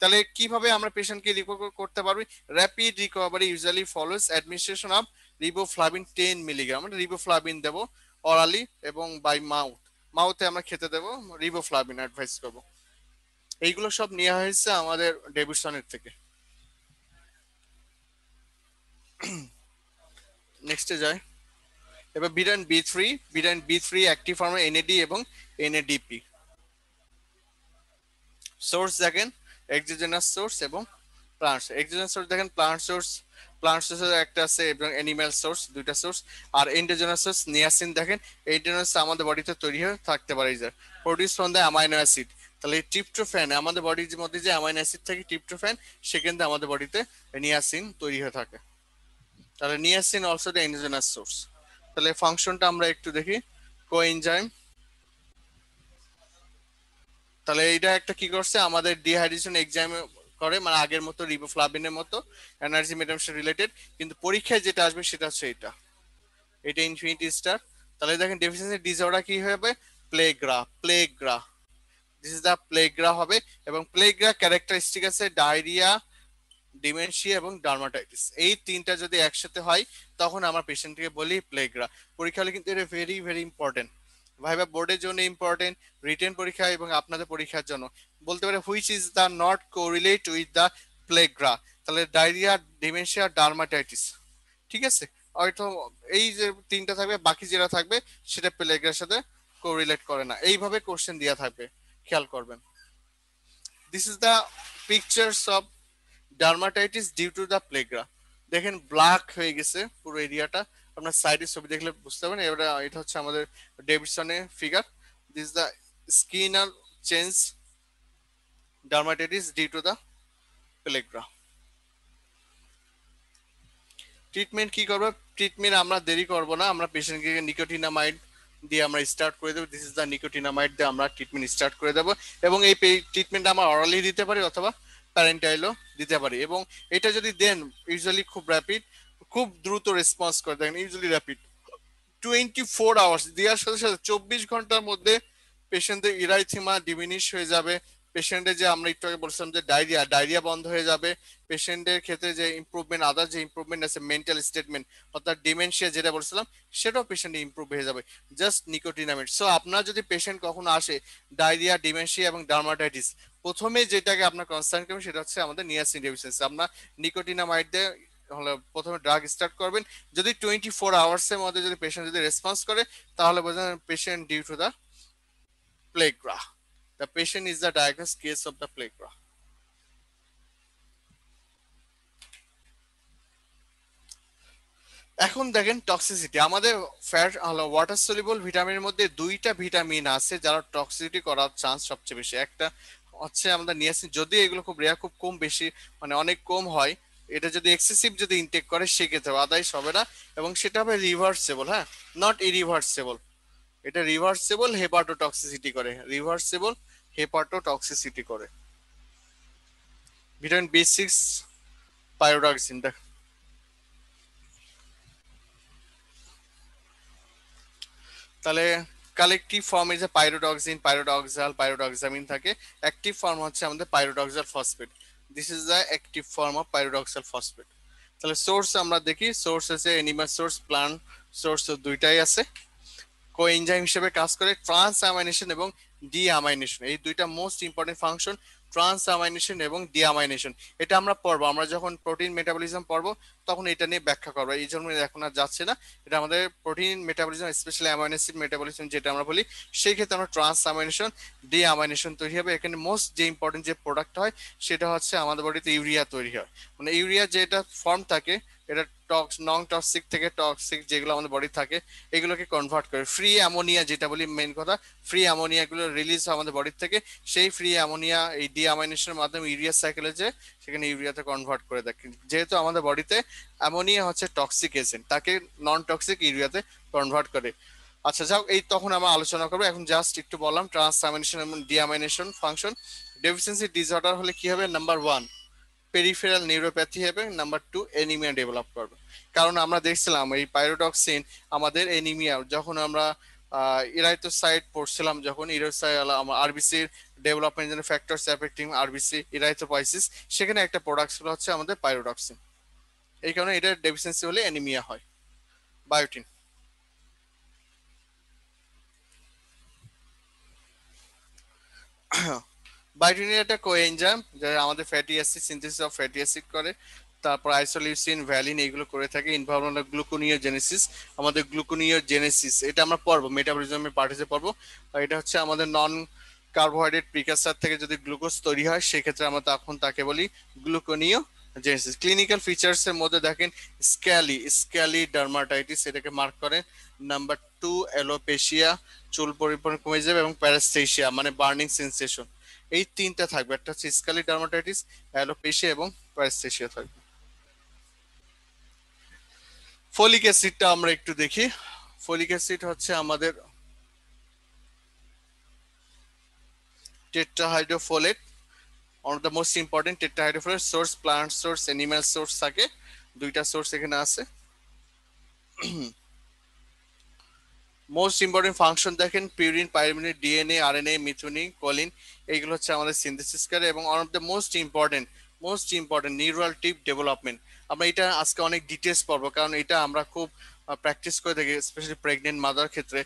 তাহলে কিভাবে আমরা পেশেন্টকে রিকভার করতে পারবি? Rapid recovery usually follows administration of riboflavin 10 milligram. আমরা রিবোফ্লাভিন দেবো অরালি এবং বাই মাউথ, মাউথে আমরা খেতে দেবো, রিবোফ্লাভিন অ্যাডভাইস করবো। এইগুলো সব নেওয়া হয়েছে আমাদের ডেভিডসনের থেকে। নেক্সটে যায়, এবার ভিটামিন বি থ্রি অ্যাক্টিভ ফর্মে এনএডি এবং এনএডিপি। সোর্স দেখেন, এক্সোজেনাস সোর্স এবং প্লান্টস। এক্সোজেনাস সোর্স দেখেন প্লান্ট সোর্সের একটা আছে এবং অ্যানিম্যাল সোর্স, দুইটা সোর্স। আর এন্ডোজেনাস সোর্স নিয়াসিন দেখেন এন্ডোজেনাস আমাদের বডিতে তৈরি হয়ে থাকতে পারে, যে produce from the amino acid. তাহলে এই ট্রিপ্টোফ্যান আমাদের বডির মধ্যে যে অ্যামাইনো অ্যাসিড থাকে ট্রিপ্টোফ্যান, সেখান থেকে আমাদের বডিতে নিয়াসিন তৈরি হয়ে থাকে। তাহলে niacin also the endogenous source. তাহলে ফাংশনটা আমরা একটু দেখি। কোএনজাইম, তাহলে এটা একটা কি করছে আমাদের ডিহাইড্রেশন এক্সাম করে, মানে আগের মতো রিবোফ্লাভিনের মতো এনার্জি মেটাবলিজম রিলেটেড, কিন্তু পরীক্ষায় যেটা আসবে সেটা হচ্ছে এটা, এটা ইনফিনিটি স্টার। তাহলে দেখেন ডেফিসিয়েন্সি ডিসঅর্ডার কি হবে, pellagra, this is the pellagra হবে। এবং প্লেগ্রা ক্যারেক্টারিস্টিক আছে ডায়রিয়া, ডিমেনশিয়া এবং ডার্মাটাইটিস, এই তিনটা যদি একসাথে হয় তখন আমরা পেশেন্টকে বলি প্লেগ্রা। পরীক্ষা হলে কিন্তু এটা ভেরি ভেরি ইম্পর্টেন্ট, ভাইবা বোর্ডের জন্য ইম্পর্টেন্ট, রিটেন পরীক্ষা এবং আপনাদের পরীক্ষার জন্য। বলতে পারে which is the not correlate with the pellagra, তাহলে ডায়রিয়া, ডিমেনশিয়া, ডার্মাটাইটিস, ঠিক আছে। হয়তো এই যে তিনটা থাকবে, বাকি যেটা থাকবে সেটা প্লেগ্রার সাথে কোরিলেট করে না, এইভাবে কোশ্চেন দেওয়া থাকবে, খেয়াল করবেন। This is the pictures of dermatitis due to the pellagra. দেখেন ব্ল্যাক হয়ে গেছে পুরো এরিয়াটা, আপনার সাইডের ছবি দেখলে বুঝতে পারবেন। এবারে এটা হচ্ছে আমাদের ডেভিডসনের figure. This the skinal change dermatitis due to the pellagra. Treatment কি করবো, ট্রিটমেন্ট আমরা দেরি করব না, আমরা পেশেন্টকে নিকোটিনামাইড দিয়ে আমরা স্টার্ট করে দেবো। দিস ইজ দ্য নিকোটিনামাইড দিয়ে আমরা ট্রিটমেন্ট স্টার্ট করে দেবো। এবং এই ট্রিটমেন্ট আমরা অরালি দিতে পারি অথবা প্যারেন্টাইলও দিতে পারি। এবং এটা যদি দেন ইউজুয়ালি খুব র্যাপিড, খুব দ্রুত রেসপন্স করে, দেখেন ইউজুয়ালি র্যাপিড 24 আওয়ার্স দেওয়ার সাথে সাথে 24 ঘন্টার মধ্যে পেশেন্টের ইরাইথিমা ডিমিনিশ হয়ে যাবে। পেশেন্টের যে আমরা একটু আগে বলছিলাম যে ডায়রিয়া বন্ধ হয়ে যাবে। পেশেন্টের ক্ষেত্রে যে ইমপ্রুভমেন্ট, আদার যে ইমপ্রুভমেন্ট আছে মেন্টাল স্টেটমেন্ট অর্থাৎ ডিমেনশিয়া যেটা বলছিলাম, সেটাও পেশেন্ট ইমপ্রুভ হয়ে যাবে জাস্ট নিকোটিনামাইড। সো আপনার যদি পেশেন্ট কখনো আসে ডায়রিয়া, ডিমেনশিয়া এবং ডার্মাটাইটিস, প্রথমে যেটাকে আপনার কনসার্ন করবেন সেটা হচ্ছে আমাদের নিয়াসিন ডেফিসিয়েন্সি। আপনার নিকোটিনামাইড দিয়ে হলো প্রথমে ড্রাগ স্টার্ট করবেন। যদি 24 আওয়ার্সের মধ্যে যদি পেশেন্ট যদি রেসপন্স করে, তাহলে বোঝেন patient due to the pellagra. The patient is the diagnosed case of the plague. এখন দেখেন টক্সিসিটি, আমাদের ফ্যাট হলো ওয়াটার সলিউবল ভিটামিনের মধ্যে দুইটা ভিটামিন আছে যারা টক্সিসিটি করার চান্স সবচেয়ে বেশি। একটা হচ্ছে আমাদের নিয়াসিন, যদি এগুলো খুব রেয়ার, খুব কম, বেশি মানে অনেক কম হয়, এটা যদি এক্সেসিভ যদি ইনটেক করে সেক্ষেত্রে আদাইস হবে না, এবং সেটা হবে রিভার্সেবল, হ্যাঁ, নট ইরিভার্সেবল। এটা রিভার্সেবল হেপাটোটক্সিসিটি করে, রিভার্সেবল হেপাটোটক্সিসিটি করে। ভিটামিন বি6 পাইরোডক্সিন। তাহলে কালেকটিভ ফর্ম এই যে পাইরোডক্সিন, পাইরোডক্সাল, পাইরোডক্সামিন থাকে। অ্যাক্টিভ ফর্ম হচ্ছে আমাদের pyridoxal phosphate. This is the active form of pyridoxal phosphate. তাহলে সোর্স আমরা দেখি, সোর্স আছে এনিমাল সোর্স, প্লান্ট সোর্স, দুইটাই আছে। কোএনজাইম হিসেবে কাজ করে ট্রান্স অ্যামাইনেশন এবং ডিঅ্যামাইনেশন, এই দুইটা most important function, trans amination এবং ডিঅ্যামাইনেশন। এটা আমরা পড়বো, আমরা যখন প্রোটিন মেটাবলিজম পড়বো তখন এটা নিয়ে ব্যাখ্যা করবো, এই জন্য এখন আর যাচ্ছে না। এটা আমাদের protein metabolism specially amino acid metabolism যেটা আমরা বলি, সেই ক্ষেত্রে আমরা ট্রান্স অ্যামাইনেশন, ডিঅ্যামাইনেশন তৈরি হবে। এখানে মোস্ট যে ইম্পর্টেন্ট যে প্রোডাক্ট হয় সেটা হচ্ছে আমাদের বডিতে ইউরিয়া তৈরি হয়। মানে ইউরিয়া যেটা ফর্ম থাকে, এটা নন টক্সিক থেকে টক্সিক যেগুলো আমাদের বডি থাকে এগুলোকে কনভার্ট করে। ফ্রি অ্যামোনিয়া যেটা বলি, মেন কথা, ফ্রি অ্যামোনিয়া গুলো রিলিজ হয় আমাদের বডির থেকে, সেই ফ্রি অ্যামোনিয়া এই ডিঅ্যামাইনেশনের মাধ্যমে ইউরিয়া সাইকেলে যে সেখানে ইউরিয়াতে কনভার্ট করে দেয়। যেহেতু আমাদের বডিতে অ্যামোনিয়া হচ্ছে টক্সিক এজেন্ট, তাকে নন টক্সিক ইউরিয়াতে কনভার্ট করে। আচ্ছা যাও, এই তখন আমরা আলোচনা করবো। এখন জাস্ট একটু বললাম ট্রান্স অ্যামিনেশন এবং ডিঅ্যামাইনেশন ফাংশন। ডেফিসিয়েন্সি ডিসঅর্ডার হলে কি হবে, নাম্বার 1 পেরিফেরাল নিউরোপ্যাথি হবে, নাম্বার 2 এনিমিয়া ডেভেলপ করবে। কারণ আমরা দেখছিলাম এই পাইরোটক্সিন আমাদের এনিমিয়া, যখন আমরা ইরাইথোসাইট পড়ছিলাম, যখন আরবিসির ডেভেলপমেন্ট জন্য ফ্যাক্টরস এফেক্টিং আরবিসি ইরাইথোপাইসিস, সেখানে একটা প্রোডাক্ট হচ্ছে আমাদের পাইরোটক্সিন। এই কারণে এটা ডেফিসিয়েন্সি হলে অ্যানিমিয়া হয়। বায়োটিন, বায়োটিন একটা কোএনজাইম যারা আমাদের fatty acid synthesis of fatty acid করে। তারপর আইসোলিউসিন, ভ্যালিন এগুলো করে থাকে। ইনভলভ গ্লুকোনিওজেনেসিস, আমাদের গ্লুকোনিওজেনেসিস এটা আমরা পড়বো মেটাবলিজমের পার্টিসে পড়বো। আর এটা হচ্ছে আমাদের নন কার্বোহাইড্রেট প্রিকাসার থেকে যদি গ্লুকোজ তৈরি হয় সেক্ষেত্রে আমরা তখন তাকে বলি গ্লুকোনিও জেনেসিস। ক্লিনিক্যাল ফিচার্স এর মধ্যে দেখেন স্ক্যালি ডার্মাটাইটিস, এটাকে মার্ক করেন। নাম্বার 2 অ্যালোপেশিয়া, চুল পরিবর্তন কমে যাবে, এবং প্যারাস্থেসিয়া মানে বার্নিং সেন্সেশন। এই তিনটা থাকবে, একটা হচ্ছে স্ক্যালি ডার্মাটাইটিস, অ্যালোপেশিয়া এবং প্যারাস্থেসিয়া থাকবে। ফলিক অ্যাসিডটা আমরা একটু দেখি। ফলিক অ্যাসিড হচ্ছে আমাদের টেট্রাহাইড্রোফোলেট, one of the most important tetrahydrofolate source, plant source, animal source থাকে, দুইটা সোর্স এখানে আছে। মোস্ট ইম্পর্টেন্ট ফাংশন দেখেন purine, pyrimidine, DNA, RNA, methionine, choline, এইগুলো হচ্ছে আমাদের সিনথেসিস করে। এবং one of the most important neural tube development. আমরা এটা আজকে অনেক ডিটেলস পড়বো, কারণ এটা আমরা খুব প্র্যাকটিস করে থাকি স্পেশালি প্রেগনেন্ট মাদার ক্ষেত্রে।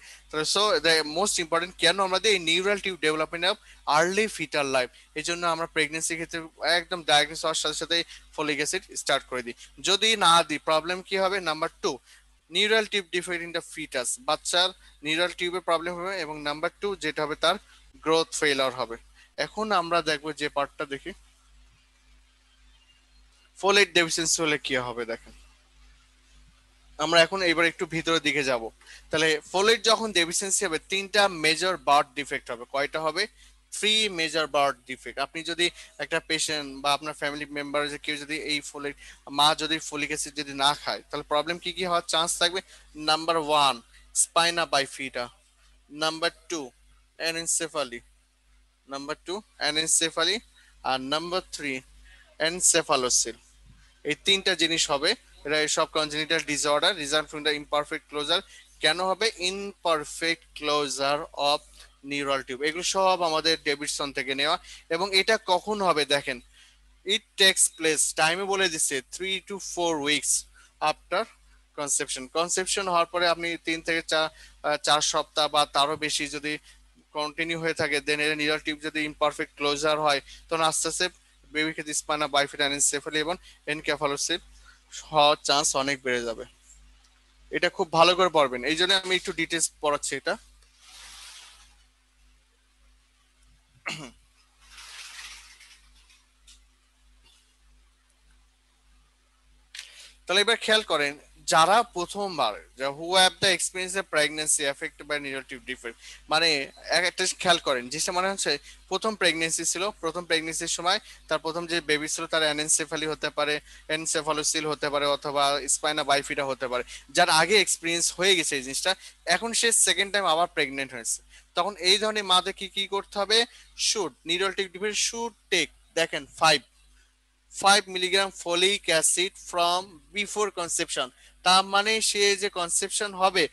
সো দ্য মোস্ট ইম্পর্টেন্ট কেন আমাদের এই neural tube development of early fetal life, এই জন্য আমরা প্রেগনেন্সির ক্ষেত্রে একদম ডায়াগনোস হওয়ার সাথে সাথে ফলিক অ্যাসিড স্টার্ট করে দিই। যদি না দিই প্রবলেম কি হবে, number 2 neural tube defect in the foetus, বাচ্চার নিউরাল টিউবে প্রবলেম হবে, এবং নাম্বার 2 যেটা হবে তার গ্রোথ ফেইলার হবে। এখন আমরা দেখবো যে পার্টটা দেখি, ফোলেট ডেফিসিয়েন্সি হলে কি হবে দেখেন। আমরা এখন এবার একটু ভিতরের দিকে যাব। তাহলে ফোলেট যখন ডেফিসিয়েন্সি হবে, তিনটা মেজর বার্থ ডিফেক্ট হবে। কয়টা হবে? 3 মেজর বার্থ ডিফেক্ট। আপনি যদি একটা পেশেন্ট বা আপনার ফ্যামিলি মেম্বার যে কেউ যদি এই ফোলেট, মা যদি ফোলিক অ্যাসিড যদি না খায়, তাহলে প্রবলেম কি কি হওয়ার চান্স থাকবে? Number 1 spina bifida, number 2 anencephaly, আর নাম্বার 3 এনসেফালোসিল। এই তিনটা জিনিস হবে। এটা সব congenital disorder result from the imperfect closure. কেন হবে? Imperfect closure of neural tube. এগুলো সব আমাদের ডেভিডসন থেকে নেওয়া। এবং এটা কখন হবে দেখেন, ইট টেক্স প্লেস, টাইমে বলে দিচ্ছে 3 to 4 উইকস আফটার কনসেপশন হওয়ার পরে আপনি 3 থেকে 4 সপ্তাহ বা তারও বেশি যদি কন্টিনিউ হয়ে থাকে, দেন এর নিউরাল টিউব যদি ইমপারফেক্ট ক্লোজার হয়, তখন আস্তে আস্তে বেবির ক্ষেত্রে স্পাইনা বাইফিটা, অ্যানেনসেফালি এবং এনকেফালোসিস হওয়ার চান্স অনেক বেড়ে যাবে। এটা খুব ভালো করে পড়বেন, এই জন্য আমি একটু ডিটেলস পড়াচ্ছি এটা। তাহলে এবার খেয়াল করেন, যারা প্রথমবার, who have the experience a pregnancy affected by neural tube defect, মানে একটা খেয়াল করেন, যেটা মনে হচ্ছে প্রথম প্রেগনেন্সি ছিল, প্রথম প্রেগনেন্সির সময় তার প্রথম যে বেবি ছিল তার অ্যানেনসেফালি হতে পারে, এনসেফালোসিল হতে পারে, অথবা স্পাইনা বাইফিডা হতে পারে, যার আগে এক্সপিরিয়েন্স হয়ে গেছে এই জিনিসটা, এখন সে সেকেন্ড টাইম আবার প্রেগনেন্ট হয়েছে, তখন এই ধরনের মাদের কি কি করতে হবে? শুড নিউরোটিভ ডিফেক্ট শুড টেক, দেখেন 5 milligram folic acid from before conception. তার মানে সে যে কনসেপশন হবে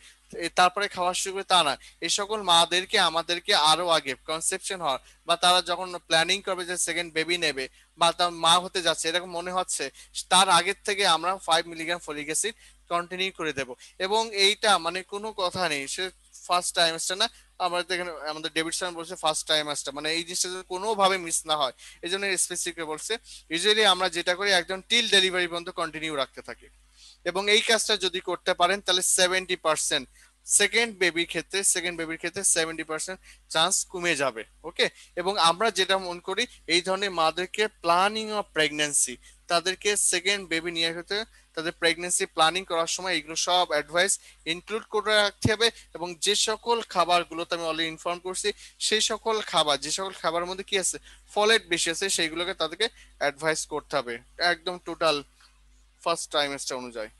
তারপরে খাওয়া শুরু করে তা না, এই সকল মাদেরকে আমাদেরকে আরো আগে কনসেপশন হওয়ার বা তারা যখন প্ল্যানিং করবে যে সেকেন্ড বেবি নেবে বা তার মা হতে যাচ্ছে এরকম মনে হচ্ছে, তার আগের থেকে আমরা 5 মিলিগ্রাম ফলিক অ্যাসিড কন্টিনিউ করে দেব। এবং এইটা মানে কোনো কথা নেই, সে ফার্স্ট টাইমসটা না, আমাদের এখানে আমাদের ডেভিডসন বলছে ফার্স্ট টাইমার্সটা, মানে এই জিনিসটা যাতে কোনোভাবে মিস না হয়, এই জন্য স্পেসিফিক বলছে। ইউজুয়ালি আমরা যেটা করি একদম টিল ডেলিভারি পর্যন্ত কন্টিনিউ রাখতে থাকি। এবং এই কাজটা যদি করতে পারেন তাহলে 70% সেকেন্ড বেবির ক্ষেত্রে 70% চান্স কমে যাবে। ওকে। এবং আমরা যেটা মনে করি এই ধরনের মাদেরকে প্ল্যানিং অফ প্রেগন্যান্সি, তাদেরকে সেকেন্ড বেবি নিয়ে হতে তাদের প্রেগন্যান্সি প্ল্যানিং করার সময় এগুলো সব অ্যাডভাইস ইনক্লুড করে রাখতে হবে। এবং যে সকল খাবারগুলোতে আমি অলরেডি ইনফর্ম করছি, সেই সকল খাবার, যে সকল খাবারের মধ্যে কি আছে ফলেট বেশি আছে, সেইগুলোকে তাদেরকে অ্যাডভাইস করতে হবে একদম টোটাল ফার্স্ট ট্রাইমেস্টার অনুযায়ী।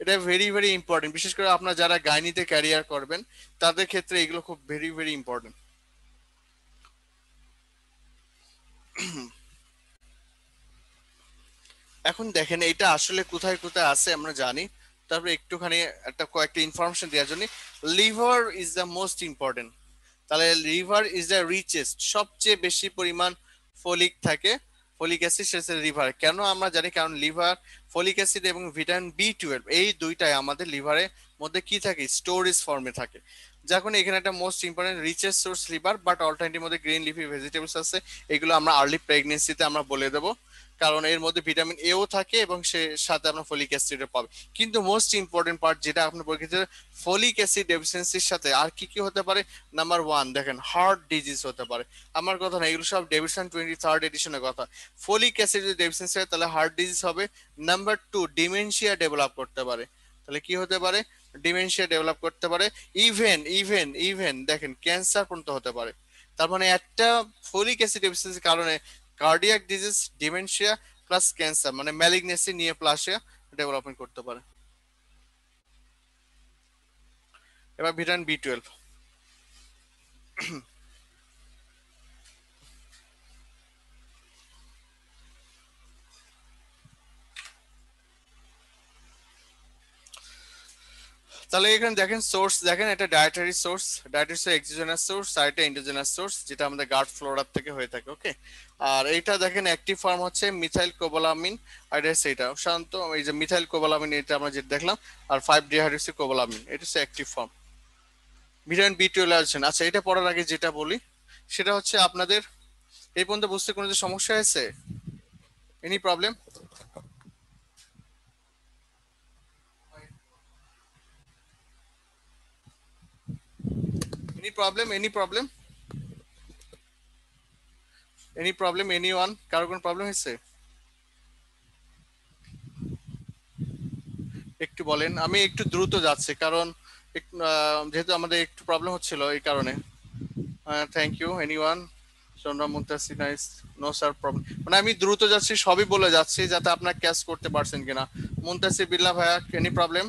এটা ভেরি ভেরি ইম্পর্টেন্ট, বিশেষ করে আপনারা যারা গাইনিতে ক্যারিয়ার করবেন তাদের ক্ষেত্রে এগুলো খুব ভেরি ভেরি ইম্পর্টেন্ট। এখন দেখেন এটা আসলে কোথায় কোথায় আছে আমরা জানি, তারপরে একটুখানি একটা কয়েকটা ইনফরমেশন দেওয়ার জন্য, liver is the most important. তাহলে লিভার ইজ দ্য রিচেস্ট, সবচেয়ে বেশি পরিমাণ ফলিক থাকে, ফলিক অ্যাসিড সেটা লিভার। কেন আমরা জানি? কারণ লিভার, ফলিক অ্যাসিড এবং ভিটামিন বি 12 এই দুইটাই আমাদের লিভারের মধ্যে কি থাকে? স্টোরেজ ফর্মে থাকে। যখন এখানে একটা most important richest source liver, but alternative মধ্যে গ্রিন লিফি ভেজিটেবলস আছে, এগুলো আমরা আর্লি প্রেগনেন্সিতে আমরা বলে দেবো। কারণ এর মধ্যে ভিটামিন এও থাকে এবং সে সাথে আপনার ফলিক অ্যাসিডও পাবে। কিন্তু মোস্ট ইম্পর্টেন্ট পার্ট যেটা আপনার পরীক্ষাতে, ফলিক অ্যাসিড ডেফিসিয়েন্সির সাথে আর কি কি হতে পারে? নাম্বার ওয়ান দেখেন, হার্ট ডিজিজ হতে পারে। আমার কথা না, এগুলো সব ডেভিডসন 23rd এডিশনের কথা। ফলিক অ্যাসিড যদি ডেফিসিয়েন্সি হয় তাহলে হার্ট ডিজিজ হবে। নাম্বার টু, ডিমেনশিয়া ডেভেলপ করতে পারে। তাহলে কি হতে পারে? ডিমেনশিয়া ডেভেলপ করতে পারে। ইভেন ইভেন ইভেন দেখেন ক্যান্সার পর্যন্ত হতে পারে। তার মানে একটা ফলিক অ্যাসিড ডেফিসিয়েন্সির কারণে cardiac disease, dementia plus cancer মানে ম্যালিগনেসি নিয়ে প্লাসিয়া ডেভেলপমেন্ট করতে পারে। এবার ভিটামিন বি 12। তাহলে এখানে দেখেন সোর্স, দেখেন এটা dietary source, dietary exogenous source আর এটা এন্ডোজেনাস সোর্স যেটা আমাদের গার্ড ফ্লোরা থেকে হয়ে থাকে। ওকে, আর এইটা দেখেন অ্যাক্টিভ ফর্ম হচ্ছে মিথাইল কোবালামিন, আর এটা হচ্ছে এটা শান্ত, এই যে মিথাইল কোবালামিন এটা আমরা যেটা দেখলাম, আর 5 ডিহাইড্রোক্সি কোবালামিন এটা হচ্ছে অ্যাক্টিভ ফর্ম। ভিটামিন বি 12 আছেন। আচ্ছা, এটা পড়ার আগে যেটা বলি সেটা হচ্ছে আপনাদের এই পর্যন্ত বুঝতে কোনো যে সমস্যা হয়েছে? Any problem? Any problem? Any problem? Any problem? Any one? কারো কোনো প্রবলেম হয়েছে? একটু বলেন, আমি একটু দ্রুত যাচ্ছি কারণ যেহেতু আমাদের একটু প্রবলেম হচ্ছিল এই কারণে। Thank you. এনিওয়ান? সোনরা Muntasir nice. No sir problem, মানে আমি দ্রুত যাচ্ছি সবই বলে যাচ্ছি যাতে আপনার ক্যাচ করতে পারছেন কিনা। মুনতাসির বিল্লাহ ভাইয়া, এনি প্রবলেম?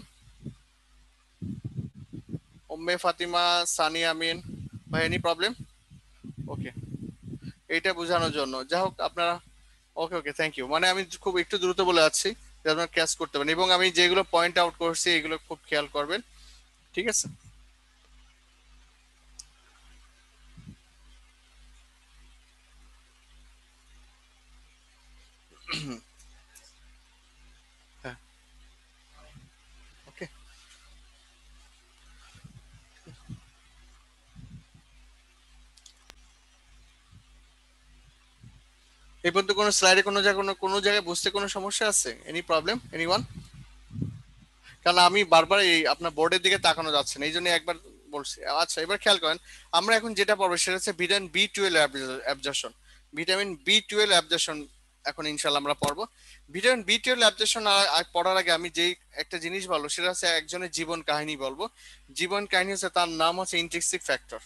উম্মে ফাতিমা, সানি আমিন ভাই, এনি প্রবলেম? ওকে, এইটা বোঝানোর জন্য যা হোক আপনারা। ওকে ওকে, থ্যাংক ইউ। মানে আমি খুব একটু দ্রুত বলে যাচ্ছি যাতে আপনারা ক্যাচ করতে পারেন, এবং আমি যেগুলো পয়েন্ট আউট করছি এগুলো খুব খেয়াল করবেন, ঠিক আছে? হ্যাঁ, ওকে। এই পর্যন্ত কোনো স্লাইডে কোনো জায়গায় কোনো জায়গায় বুঝতে কোনো সমস্যা আছে? Any problem? এনিওয়ান? কারণ আমি বারবার এই আপনার বোর্ডের দিকে তাকানো যাচ্ছে না, এই জন্য একবার বলছি। আচ্ছা, এবার খেয়াল করেন, আমরা এখন যেটা পড়বো সেটা হচ্ছে vitamin B 12 absorption. Vitamin B 12 absorption এখন ইনশাল্লাহ আমরা পড়বো। ভিটামিন বি 12 অ্যাবজর্পশন পড়ার আগে আমি যেই একটা জিনিস বলবো সেটা হচ্ছে একজনের জীবন কাহিনী বলবো। জীবন কাহিনী হচ্ছে, তার নাম হচ্ছে ইন্ট্রিনসিক ফ্যাক্টর।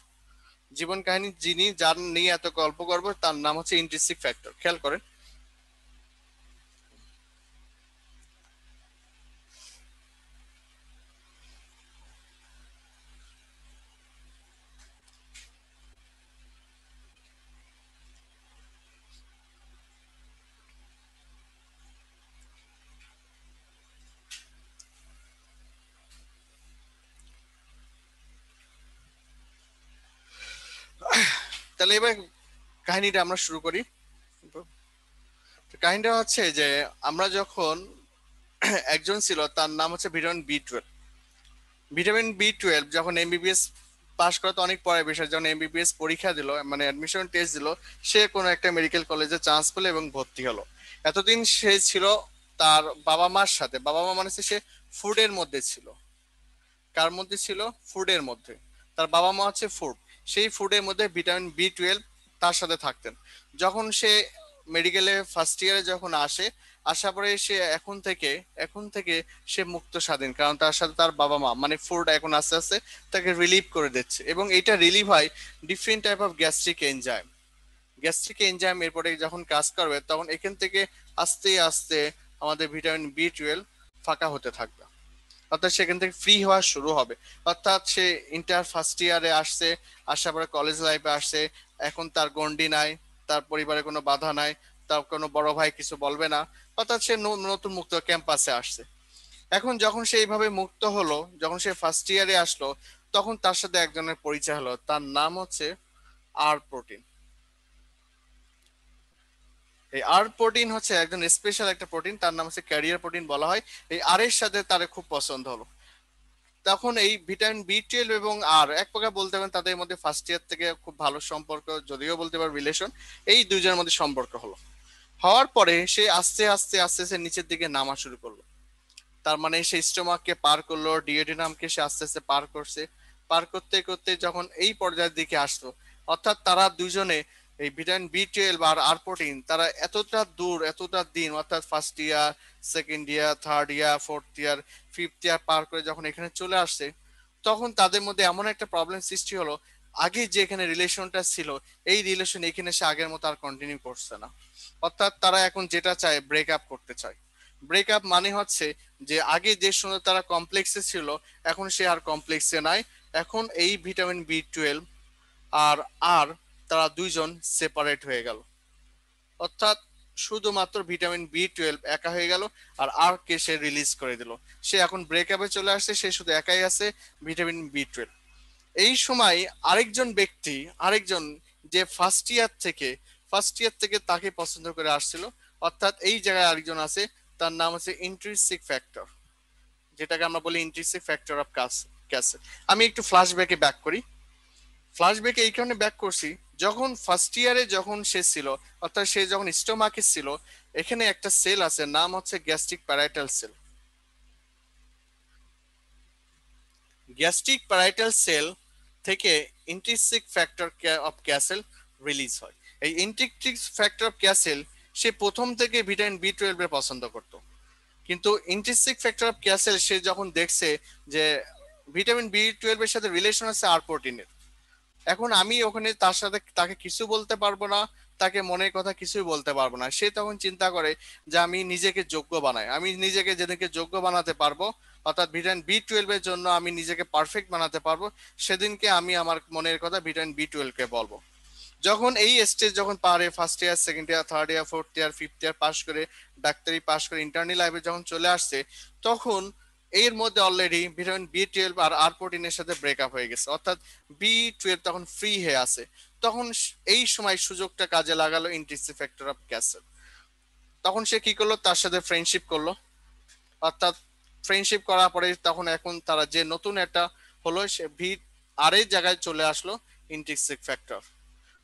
জীবন কাহিনী যিনি, যার নিয়ে এত গল্প করবো, তার নাম হচ্ছে ইন্ট্রিনসিক ফ্যাক্টর। খেয়াল করেন। তাহলে এবার কাহিনীটা আমরা শুরু করি। তো কাহিনীটা হচ্ছে যে আমরা যখন একজন ছিল তার নাম হচ্ছে ভিটামিন বি 12। ভিটামিন বি 12 যখন এমবিবিএস পাশ করা তো অনেক পরে বিষয়, যখন এমবিবিএস পরীক্ষা দিল মানে অ্যাডমিশন টেস্ট দিল, সে কোনো একটা মেডিকেল কলেজে চান্স পেলো এবং ভর্তি হলো। এতদিন সে ছিল তার বাবা মার সাথে, বাবা মা মানে হচ্ছে সে ফুডের মধ্যে ছিল। কার মধ্যে ছিল? ফুডের মধ্যে। তার বাবা মা হচ্ছে ফুড, সেই ফুডের মধ্যে ভিটামিন বি 12 তার সাথে থাকতেন। যখন সে মেডিকেলে ফার্স্ট ইয়ারে যখন আসে, আসার পরে সে এখন থেকে সে মুক্ত স্বাধীন, কারণ তার সাথে তার বাবা মা মানে ফুড এখন আস্তে আস্তে তাকে রিলিভ করে দিচ্ছে, এবং এটা রিলিভ হয় different type of gastric enzyme. Gastric enzyme এরপরে যখন কাজ করবে তখন এখান থেকে আস্তে আস্তে আমাদের ভিটামিন বি 12 ফাঁকা হতে থাকবে, অর্থাৎ সেখান থেকে ফ্রি হওয়া শুরু হবে। অর্থাৎ সে ইন্টার ফার্স্ট ইয়ারে আসছে, আসার পরে কলেজ লাইফে আসছে, এখন তার গন্ডি নাই, তার পরিবারে কোনো বাধা নাই, তার কোনো বড় ভাই কিছু বলবে না, অর্থাৎ সে নতুন মুক্ত ক্যাম্পাসে আসছে। এখন যখন সে এইভাবে মুক্ত হলো, যখন সে ফার্স্ট ইয়ারে আসলো, তখন তার সাথে একজনের পরিচয় হলো, তার নাম হচ্ছে আর প্রোটিন। এই আর প্রোটিন হচ্ছে একজন স্পেশাল একটা প্রোটিন, তার নাম হচ্ছে ক্যারিয়ার প্রোটিন বলা হয়। এই আর এর সাথে তার খুব পছন্দ হলো। তখন এই ভিটামিন বি 12 এবং আর এক প্রকার বলতে পারেন তাদের মধ্যে ফার্স্ট ইয়ার থেকে খুব ভালো সম্পর্ক, যদিও বলতে পারো রিলেশন, এই দুইজনের মধ্যে সম্পর্ক হলো। হওয়ার পরে সে আস্তে আস্তে আস্তে আস্তে নিচের দিকে নামা শুরু করলো। তার মানে সে স্টোমাককে পার করলো, ডিওডিনামকে সে আস্তে আস্তে পার করছে। পার করতে করতে যখন এই পর্যায়ের দিকে আসলো, অর্থাৎ তারা দুজনে এই ভিটামিন বি 12 আর আর প্রোটিন তারা এতটা দূর এতটা দিন, অর্থাৎ first year, second year, third year, fourth year, fifth year পার করে যখন এখানে চলে আসছে, তখন তাদের মধ্যে এমন একটা প্রবলেম সৃষ্টি হলো, আগে যে এখানে রিলেশনটা ছিল, এই রিলেশন এখানে সে আগের মতো আর কন্টিনিউ করছে না। অর্থাৎ তারা এখন যেটা চায়, ব্রেক আপ করতে চায়। ব্রেকআপ মানে হচ্ছে যে আগে যে সময় তারা কমপ্লেক্সে ছিল, এখন সে আর কমপ্লেক্সে নাই। এখন এই ভিটামিন বি 12 আর আর তারা দুইজন সেপারেট হয়ে গেল। অর্থাৎ শুধুমাত্র ভিটামিন বি 12 একা হয়ে গেল, আর কে সে রিলিজ করে দিল। সে এখন ব্রেকআপে চলে আসছে, সে শুধু একাই আছে, ভিটামিন বি 12। এই সময় আরেকজন ব্যক্তি, আরেকজন যে ফার্স্ট ইয়ার থেকে তাকে পছন্দ করে আসছিল, অর্থাৎ এই জায়গায় আরেকজন আছে, তার নাম হচ্ছে ইন্ট্রিনসিক ফ্যাক্টর, যেটাকে আমরা বলি ইন্ট্রিনসিক ফ্যাক্টর অফ ক্যাসেল। আমি একটু ফ্ল্যাশব্যাকে ব্যাক করি। ফ্ল্যাশব্যাকে এই কারণে ব্যাক করছি, যখন ফার্স্ট ইয়ারে যখন সে ছিল, অর্থাৎ সে যখন স্টোমাকে ছিল, এখানে একটা সেল আছে, নাম হচ্ছে gastric parietal cell. Gastric parietal cell থেকে intrinsic factor of Castle release হয়। এই ইন্ট্রিনসিক ফ্যাক্টর অফ ক্যাসেল সে প্রথম থেকে ভিটামিন বি 12 এর পছন্দ করত, কিন্তু ইন্ট্রিনসিক ফ্যাক্টর অফ ক্যাসেল সে যখন দেখছে যে ভিটামিন বি 12 এর সাথে রিলেশন আছে আর প্রোটিনের, এখন আমি ওখানে তার সাথে তাকে কিছু বলতে পারবো না, তাকে মনের কথা কিছুই বলতে পারবো না। সে তখন চিন্তা করে যে আমি নিজেকে যোগ্য বানাই, আমি নিজেকে যেদিনকে যোগ্য বানাতে পারবো, অর্থাৎ ভিটামিন বি 12 এর জন্য আমি নিজেকে পারফেক্ট বানাতে পারবো, সেদিনকে আমি আমার মনের কথা ভিটামিন বি 12 কে বলবো। যখন এই স্টেজ যখন পারে, first year, second year, third year, fourth year, fifth ইয়ার পাস করে, ডাক্তারি পাস করে ইন্টার্নি লাইফে যখন চলে আসছে, তখন এর মধ্যে অলরেডি ভিটামিন বি 12 আর আর প্রোটিনের সাথে ব্রেকআপ হয়ে গেছে, অর্থাৎ বি 12 তখন ফ্রি হয়ে আছে। তখন এই সময় সুযোগটা কাজে লাগালো ইন্ট্রিনসিক ফ্যাক্টর অফ ক্যাসেল। তখন সে কি করলো, তার সাথে ফ্রেন্ডশিপ করলো। অর্থাৎ ফ্রেন্ডশিপ করার পরে তখন এখন তারা যে নতুন একটা হলো, সে আর এই জায়গায় চলে আসলো ইন্ট্রিনসিক ফ্যাক্টর,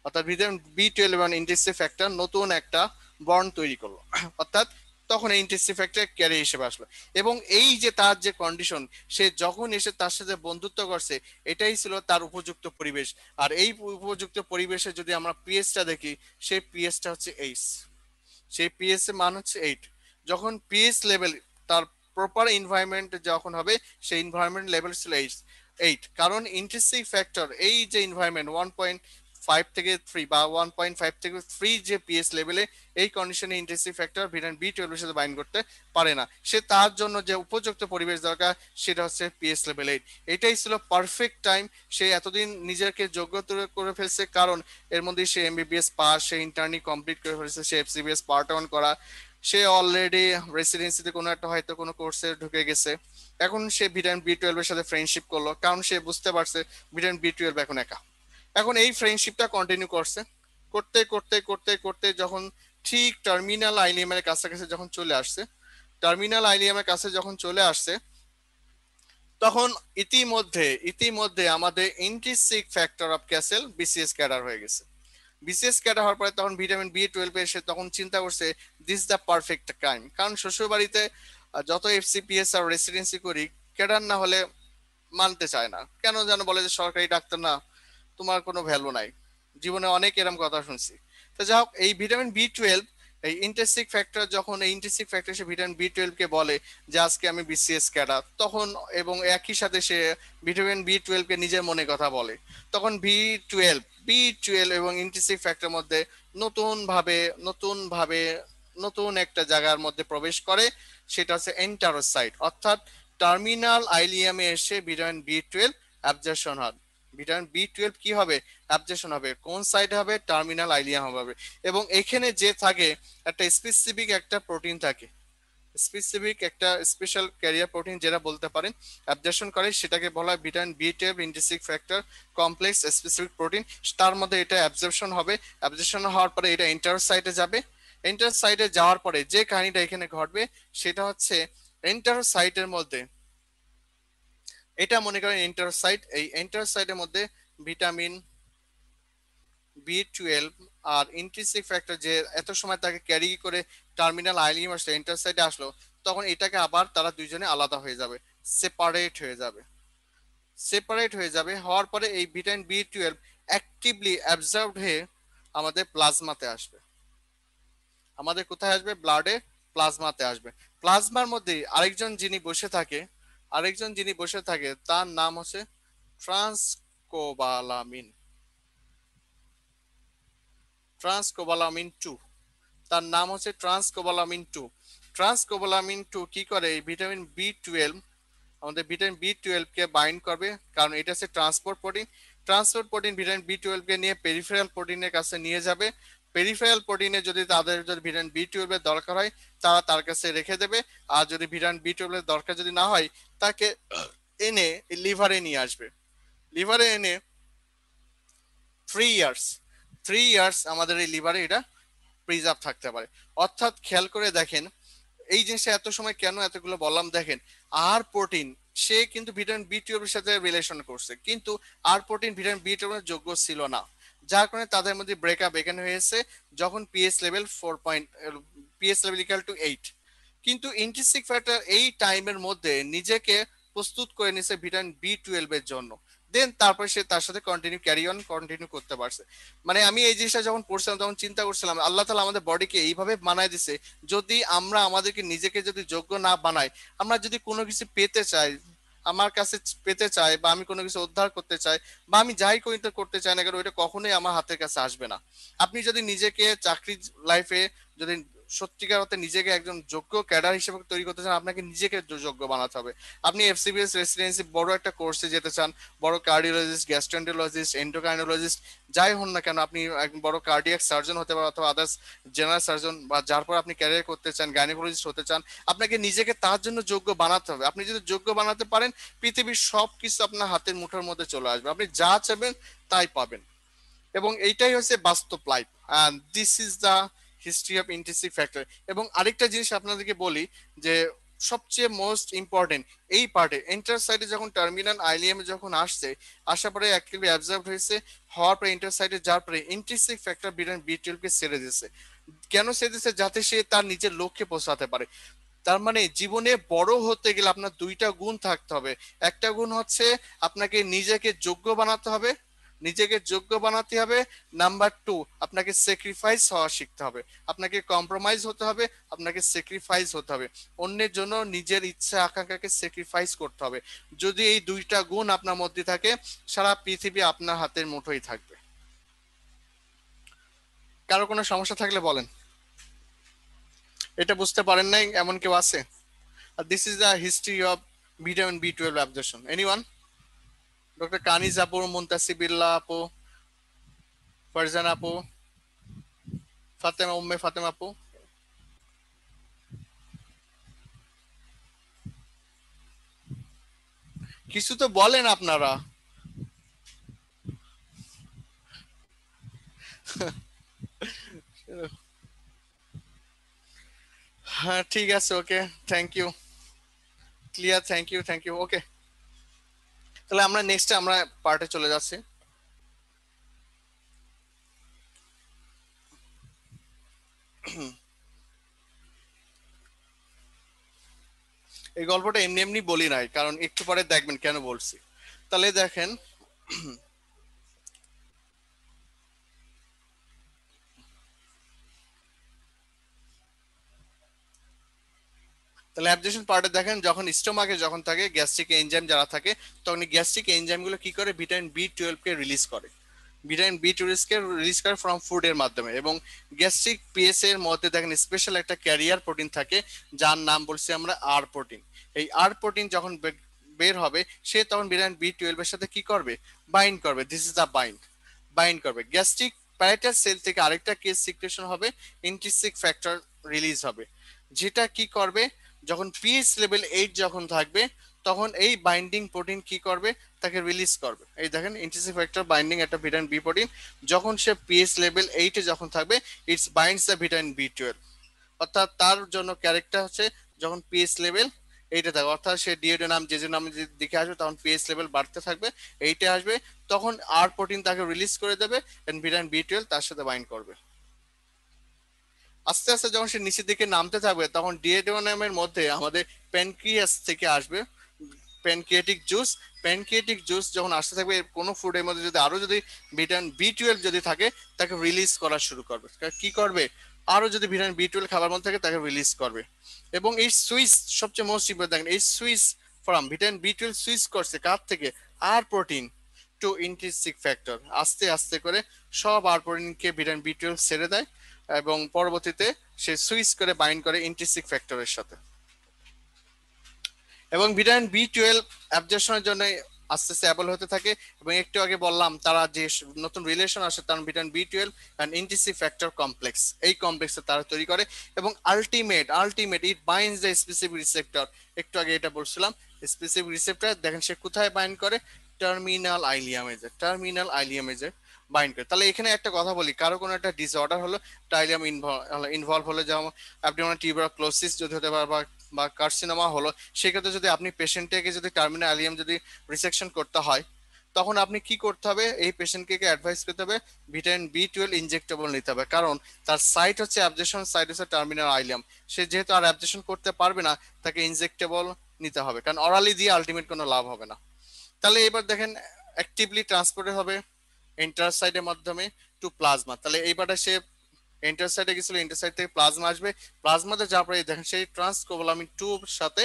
অর্থাৎ ভিটামিন বি 12 এবং ইন্টেন্সিভ ফ্যাক্টর নতুন একটা বন্ড তৈরি করলো। অর্থাৎ তখন এই ইন্টেন্সিভ ফ্যাক্টর ক্যারি হিসেবে আসলো। এবং এই যে তার যে কন্ডিশন, সে যখন এসে তার সাথে বন্ধুত্ব করছে, এটাই ছিল তার উপযুক্ত পরিবেশ। আর এই উপযুক্ত পরিবেশে যদি আমরা পিএইচটা দেখি, সেই পিএইচটা হচ্ছে 8, সেই পিএইচ এর মান হচ্ছে 8। যখন পিএইচ লেভেল তার প্রপার এনভায়রনমেন্ট যখন হবে, সেই এনভায়রনমেন্ট লেভেল ছিল 8। কারণ ইন্ট্রিনসিক ফ্যাক্টর এই যে এনভায়রনমেন্ট 1.5 থেকে 3 বা 1.5 থেকে 3 যে পিএস লেভেলে, এই কন্ডিশনে ইন্ট্রিনসিক ফ্যাক্টর ভিটামিন বি 12 এর সাথে বাইন্ড করতে পারে না। সে তার জন্য যে উপযুক্ত পরিবেশ দরকার, সেটা হচ্ছে পিএস লেভেল 8। এটাই ছিল পারফেক্ট টাইম। সে এতদিন নিজেকে যোগ্য করে ফেলছে, কারণ এর মধ্যে সে এমবিবিএস পাস, সে ইন্টার্নি কমপ্লিট করে ফেলছে, সে এফসিবিএস পার্ট 1 করা, সে অলরেডি রেসিডেন্সিতে কোনো একটা হয়তো কোনো কোর্সে ঢুকে গেছে। এখন সে ভিটামিন বি 12 এর সাথে ফ্রেন্ডশিপ করলো, কারণ সে বুঝতে পারছে ভিটামিন বি 12 এখন একা। এখন এই ফ্রেন্ডশিপটা কন্টিনিউ করছে, করতে করতে করতে করতে যখন ঠিক টার্মিনাল আইলিয়ামের কাছাকাছি যখন চলে আসছে, টার্মিনাল আইলিয়ামের কাছে যখন চলে আসছে, তখন ইতিমধ্যে ইতিমধ্যে আমাদের intrinsic factor of castle BCS cadre হয়ে গেছে। বিসিএস ক্যাডার হওয়ার পরে তখন ভিটামিন বি 12 এসে তখন চিন্তা করছে দিস দ্য পারফেক্ট টাইম। কারণ শ্বশুর বাড়িতে যত এফসিপিএস আর রেসিডেন্সি করি, ক্যাডার না হলে মানতে চায় না, কেন যেন বলে যে সরকারি ডাক্তার না, তোমার কোনো ভ্যালু নাই। জীবনে অনেক এরকম কথা শুনছি। তো যাই হোক, এই ভিটামিন বি 12, এই ইন্টারসিক ফ্যাক্টর, যখন এই ইন্টারসিক ফ্যাক্টর সে ভিটামিন বি 12 কে বলে যে আজকে আমি বিসিএস ক্যাডার, তখন এবং একই সাথে সে ভিটামিন বি 12 কে নিজের মনে কথা বলে, তখন বি 12 এবং ইন্টারসিক ফ্যাক্টরের মধ্যে নতুন ভাবে নতুন ভাবে নতুন একটা জায়গার মধ্যে প্রবেশ করে, সেটা হচ্ছে এন্টারোসাইট, অর্থাৎ টার্মিনাল আইলিয়ামে এসে ভিটামিন বি 12 অ্যাবজর্পশন হয়। ভিটামিন বি 12 কি হবে, অ্যাবজর্পশন হবে, কোন সাইডে হবে, টার্মিনাল আইলিয়াম হবে। এবং এখানে যে থাকে একটা স্পেসিফিক একটা প্রোটিন থাকে, স্পেসিফিক একটা স্পেশাল ক্যারিয়ার প্রোটিন যেটা বলতে পারেন অ্যাবজর্পশন করে, সেটাকে বলা হয় vitamin B 12 intrinsic factor complex specific protein. তার মধ্যে এটা অ্যাবজর্পশন হবে, অ্যাবজর্পশন হওয়ার পরে এটা এন্টারোসাইটে যাবে। এন্টারোসাইটে যাওয়ার পরে যে কাহিনীটা এখানে ঘটবে, সেটা হচ্ছে এন্টারোসাইটের মধ্যে, এটা মনে করেন এন্টারোসাইট, এই এন্টারোসাইটের মধ্যে ভিটামিন বি 12 আর ইন্ট্রিনসিক ফ্যাক্টর যে এত সময় তাকে ক্যারি করে টার্মিনাল আইলিয়াম আসলে ইন্টারসাইডে আসলো, তখন এটাকে আবার তারা দুইজনে আলাদা হয়ে যাবে, সেপারেট হয়ে যাবে। সেপারেট হয়ে যাবে, হওয়ার পরে এই ভিটামিন বি 12 অ্যাক্টিভলি অ্যাবজর্বড হয়ে আমাদের প্লাজমাতে আসবে। আমাদের কোথায় আসবে? ব্লাডে, প্লাজমাতে আসবে। প্লাজমার মধ্যে আরেকজন যিনি বসে থাকে তার নাম হচ্ছে ট্রান্সকোবালামিন। ট্রান্সকোবালামিন 2, তার নাম হচ্ছে ট্রান্সকোবালামিন 2। ট্রান্সকোবালামিন 2 কি করে? এই ভিটামিন বি 12, আমাদের ভিটামিন বি 12 কে বাইন্ড করবে, কারণ এটা হচ্ছে transport protein. Transport protein vitamin B 12 কে নিয়ে পেরিফেরাল প্রোটিনের কাছে নিয়ে যাবে। পেরিফেরাল প্রোটিনে যদি ভিটামিন বি 12 এর দরকার হয়, তারা তার কাছে রেখে দেবে। আর যদি ভিটামিন বি 12 এর দরকার যদি না হয়, তাকে এনে লিভারে নিয়ে আসবে। লিভারে এনে 3 ইয়ার্স 3 ইয়ার্স আমাদের এই লিভারে এটা প্রিজার্ভ থাকতে পারে। অর্থাৎ খেয়াল করে দেখেন এই জিনিসটা এত সময় কেন এতগুলো বললাম, দেখেন আর প্রোটিন সে কিন্তু ভিটামিন বি 12 এর সাথে রিলেশন করছে, কিন্তু আর প্রোটিন ভিটামিন বি 12 এর যোগ্য ছিল না, যার কারণে তাদের মধ্যে ব্রেকআপ এখানে হয়েছে যখন পিএইচ লেভেল 8। কিন্তু ইন্ট্রিনসিক ফ্যাক্টর এই টাইমের মধ্যে নিজেকে প্রস্তুত করে নিছে ভিটামিন বি 12 এর জন্য। দেন তারপর সে তার সাথে কন্টিনিউ করতে পারছে। মানে আমি এই জিনিসটা যখন পড়ছিলাম তখন চিন্তা করছিলাম, আল্লাহ তাআলা আমাদের বডিকে এইভাবে বানায় দিছে, যদি আমরা আমাদেরকে নিজেকে যদি যোগ্য না বানাই, আমরা যদি কোনো কিছু পেতে চাই, আমার কাছে পেতে চাই, বা আমি কোনো কিছু উদ্ধার করতে চাই, বা আমি যাই করতে চাই না কেন, ওইটা কখনোই আমার হাতের কাছে আসবে না। আপনি যদি নিজেকে চাকরি লাইফে যদি সত্যিকার অর্থে নিজেকে একজন যোগ্য ক্যাডার হিসেবে তৈরি করতে চান, আপনাকে নিজেকে যোগ্য বানাতে হবে। আপনি এফসিবিএস রেসিডেন্সি বড় একটা কোর্সে যেতে চান, বড় কার্ডিওলজিস্ট, গ্যাস্ট্রেন্টোলজিস্ট, এন্ডোক্রাইনোলজিস্ট যাই হন না কেন, আপনি একজন বড় কার্ডিয়াক সার্জন হতে পারেন, অথবা আদার্স জেনারেল সার্জন, বা যার পর আপনি ক্যারিয়ার করতে চান, গাইনোকোলজিস্ট হতে চান, আপনাকে নিজেকে তার জন্য যোগ্য বানাতে হবে। আপনি যদি যোগ্য বানাতে পারেন, পৃথিবীর সব কিছু আপনার হাতের মুঠোর মধ্যে চলে আসবে, আপনি যা চাইবেন তাই পাবেন। এবং এইটাই হচ্ছে বাস্তব life, and this is the history of intensive factor. এবং আরেকটা জিনিস আপনাদেরকে বলি, যে সবচেয়ে মোস্ট ইম্পর্টেন্ট এই পার্টে ইন্টারসাইডে যখন টার্মিনাল আইলিয়াম যখন আসার পরে অ্যাক্টিভলি অ্যাবজর্ব হয়েছে, হওয়ার পরে ইন্টারসাইডে যাওয়ার পরে ইন্ট্রিনসিক ফ্যাক্টর ভিটামিন বি 12 কে ছেড়ে দিয়েছে। কেন ছেড়ে দিয়েছে? যাতে সে তার নিজের লক্ষ্যে পৌঁছাতে পারে। তার মানে জীবনে বড় হতে গেলে আপনার দুইটা গুণ থাকতে হবে। একটা গুণ হচ্ছে আপনাকে নিজেকে যোগ্য বানাতে হবে। নাম্বার 2, আপনাকে স্যাক্রিফাইস হওয়া শিখতে হবে, আপনাকে কম্প্রোমাইজ হতে হবে, আপনাকে স্যাক্রিফাইস হতে হবে, অন্যের জন্য নিজের ইচ্ছা আকাঙ্ক্ষাকে স্যাক্রিফাইস করতে হবে। যদি এই দুইটা গুণ আপনার মধ্যে থাকে, সারা পৃথিবী আপনার হাতের মুঠোই থাকবে। কারো কোনো সমস্যা থাকলে বলেন। এটা বুঝতে পারেন নাই এমন কেউ আছে? This is the history of vitamin B12 absorption. Anyone? Doctor Kaniz আপু, মুন্তাসিবিল্লাহ আপু, ফারজান আপু, ফাতেমা আপু। কিছু তো বলেন আপনারা। হ্যাঁ ঠিক আছে, okay, thank you, clear, thank you, okay. তাহলে আমরা নেক্সটে আমরা পার্টে চলে যাচ্ছি। এই গল্পটা এমনি এমনি বলি নাই, কারণ একটু পরে দেখবেন কেন বলছি। তাহলে দেখেন, তাহলে অ্যাবজর্পশন পার্টে দেখেন, যখন স্টোমাকে যখন থাকে গ্যাস্ট্রিক এনজাইম যারা থাকে, তখন গ্যাস্ট্রিক এনজাইম গুলো কি করে? ভিটামিন বি 12 কে রিলিজ করে। ভিটামিন বি 12 কে রিলিজ করে ফ্রম ফুড এর মাধ্যমে। এবং গ্যাস্ট্রিক পিএস এর মধ্যে দেখেন স্পেশাল একটা ক্যারিয়ার প্রোটিন থাকে, যার নাম বলছি আমরা আর প্রোটিন। এই আর প্রোটিন যখন বের হবে, সে তখন ভিটামিন বি 12 এর সাথে কি করবে? বাইন্ড করবে। দিস ইজ দা বাইন্ড করবে। গ্যাস্ট্রিক প্যারাটাস সেল থেকে আরেকটা কেস সিক্রেশন হবে, ইন্ট্রিনসিক ফ্যাক্টর রিলিজ হবে, যেটা কি করবে? যখন পিএইচ লেভেল 8 যখন থাকবে, তখন এই বাইন্ডিং প্রোটিন কি করবে? তাকে রিলিজ করবে। এই দেখেন ইন্ট্রিনসিক ফ্যাক্টর বাইন্ডিং একটা ভিটামিন বি প্রোটিন, যখন সে পিএইচ লেভেল 8 এ যখন থাকবে, its binds the vitamin B 12। অর্থাৎ তার জন্য ক্যারেক্টার হচ্ছে যখন পিএইচ লেভেল এইটা থাকবে, অর্থাৎ সে ডিএডি নাম যে যে নামে দিকে আসবে তখন পিএইচ লেভেল বাড়তে থাকবে, এইটা আসবে, তখন আর প্রোটিন তাকে রিলিজ করে দেবে, এন্ড ভিটামিন বি 12 তার সাথে বাইন্ড করবে। আস্তে আস্তে যখন সে নিচের দিকে নামতে থাকবে তখন ডিএডি নামের মধ্যে আমাদের প্যানক্রিয়াস থেকে আসবে প্যানক্রিয়াটিক জুস। প্যানক্রিয়াটিক জুস যখন আসতে থাকবে কোনো ফুডের মধ্যে যদি আরো যদি ভিটামিন বি 12 যদি থাকে তাকে রিলিজ করা শুরু করবে। কি করবে, আরো যদি ভিটামিন বি 12 খাবার মধ্যে থাকে তাকে রিলিজ করবে। এবং এই সুইচ সবচেয়ে মোস্ট ইম্পর্টেন্ট, দেখেন এই switch from vitamin B 12 switch করছে কার থেকে, আর প্রোটিন টু ইন্ট্রিনসিক ফ্যাক্টর। আস্তে আস্তে করে সব আর প্রোটিনকে ভিটামিন বি 12 ছেড়ে দেয় এবং পরবর্তীতে সে সুইচ করে বাইন্ড করে ইন্ট্রিনসিক ফ্যাক্টরের সাথে। এবং ভিটামিন বি 12 অ্যাবজর্পশনের জন্য আস্তে আস্তে অ্যাবল হতে থাকে। এবং একটু আগে বললাম তারা যে নতুন রিলেশন আসে তার vitamin B 12 and intrinsic factor complex, এই কমপ্লেক্সে তারা তৈরি করে। এবং ultimate it binds the specific receptor. একটু আগে এটা বলছিলাম, স্পেসিফিক রিসেপ্টর দেখেন সে কোথায় বাইন্ড করে, টার্মিনাল আইলিয়ামেজে বাইন্ড করে। তাহলে এখানে একটা কথা বলি, কারো কোনো একটা ডিসঅর্ডার হলো, টাইলিয়াম ইনভলভ হলে, যেমন অ্যাবডোমিনাল টিউবারকুলোসিস যদি হতে পারে বা কার্সিনোমা হলো, সেক্ষেত্রে যদি আপনি পেশেন্টকে যদি টার্মিনাল আইলিয়াম যদি রিসেকশন করতে হয়, তখন আপনি কি করতে হবে, এই পেশেন্টকে অ্যাডভাইস করতে হবে ভিটামিন বি 12 ইনজেক্টেবল নিতে হবে। কারণ তার সাইট হচ্ছে অ্যাবজেশন সাইট হচ্ছে টার্মিনাল আইলিয়াম, সে যেহেতু আর অ্যাবজেশন করতে পারবে না তাকে ইনজেক্টেবল নিতে হবে, কারণ অরালি দিয়ে আলটিমেট কোনো লাভ হবে না। তাহলে এবার দেখেন অ্যাক্টিভলি ট্রান্সপোর্টেড হবে ইন্টারসাইডের মাধ্যমে টু প্লাজমা। তাহলে এইবারটা সে ইন্টারসাইডে গেছিল, ইন্টারসাইড থেকে প্লাজমা আসবে, প্লাজমাতে যাওয়ার পরে দেখেন সেই ট্রান্সকোবালামিন 2 সাথে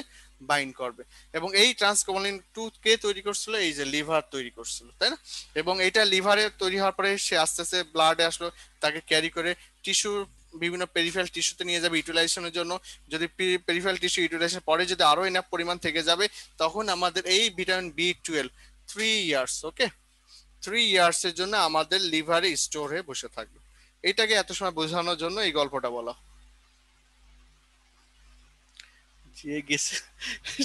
বাইন্ড করবে। এবং এই ট্রান্সকোবালামিন 2 কে তৈরি করছিল, এই যে লিভার তৈরি করছিল, তাই না? এবং এটা লিভারে তৈরি হওয়ার পরে সে আস্তে আস্তে ব্লাডে আসলো, তাকে ক্যারি করে টিস্যুর বিভিন্ন পেরিফেরাল টিস্যুতে নিয়ে যাবে ইউটিলাইজেশনের জন্য। যদি পেরিফেরাল টিস্যু ইউটিলাইজেশন পরে যদি আরো এনাফ পরিমাণ থেকে যাবে, তখন আমাদের এই ভিটামিন বি 12 3 ইয়ার্স, ওকে, 3 ইয়ার্সের জন্য আমাদের লিভারে স্টোর হয়ে বসে থাকবে। এটাকে এত সময় বোঝানোর জন্য এই গল্পটা বলা। যে গেছে,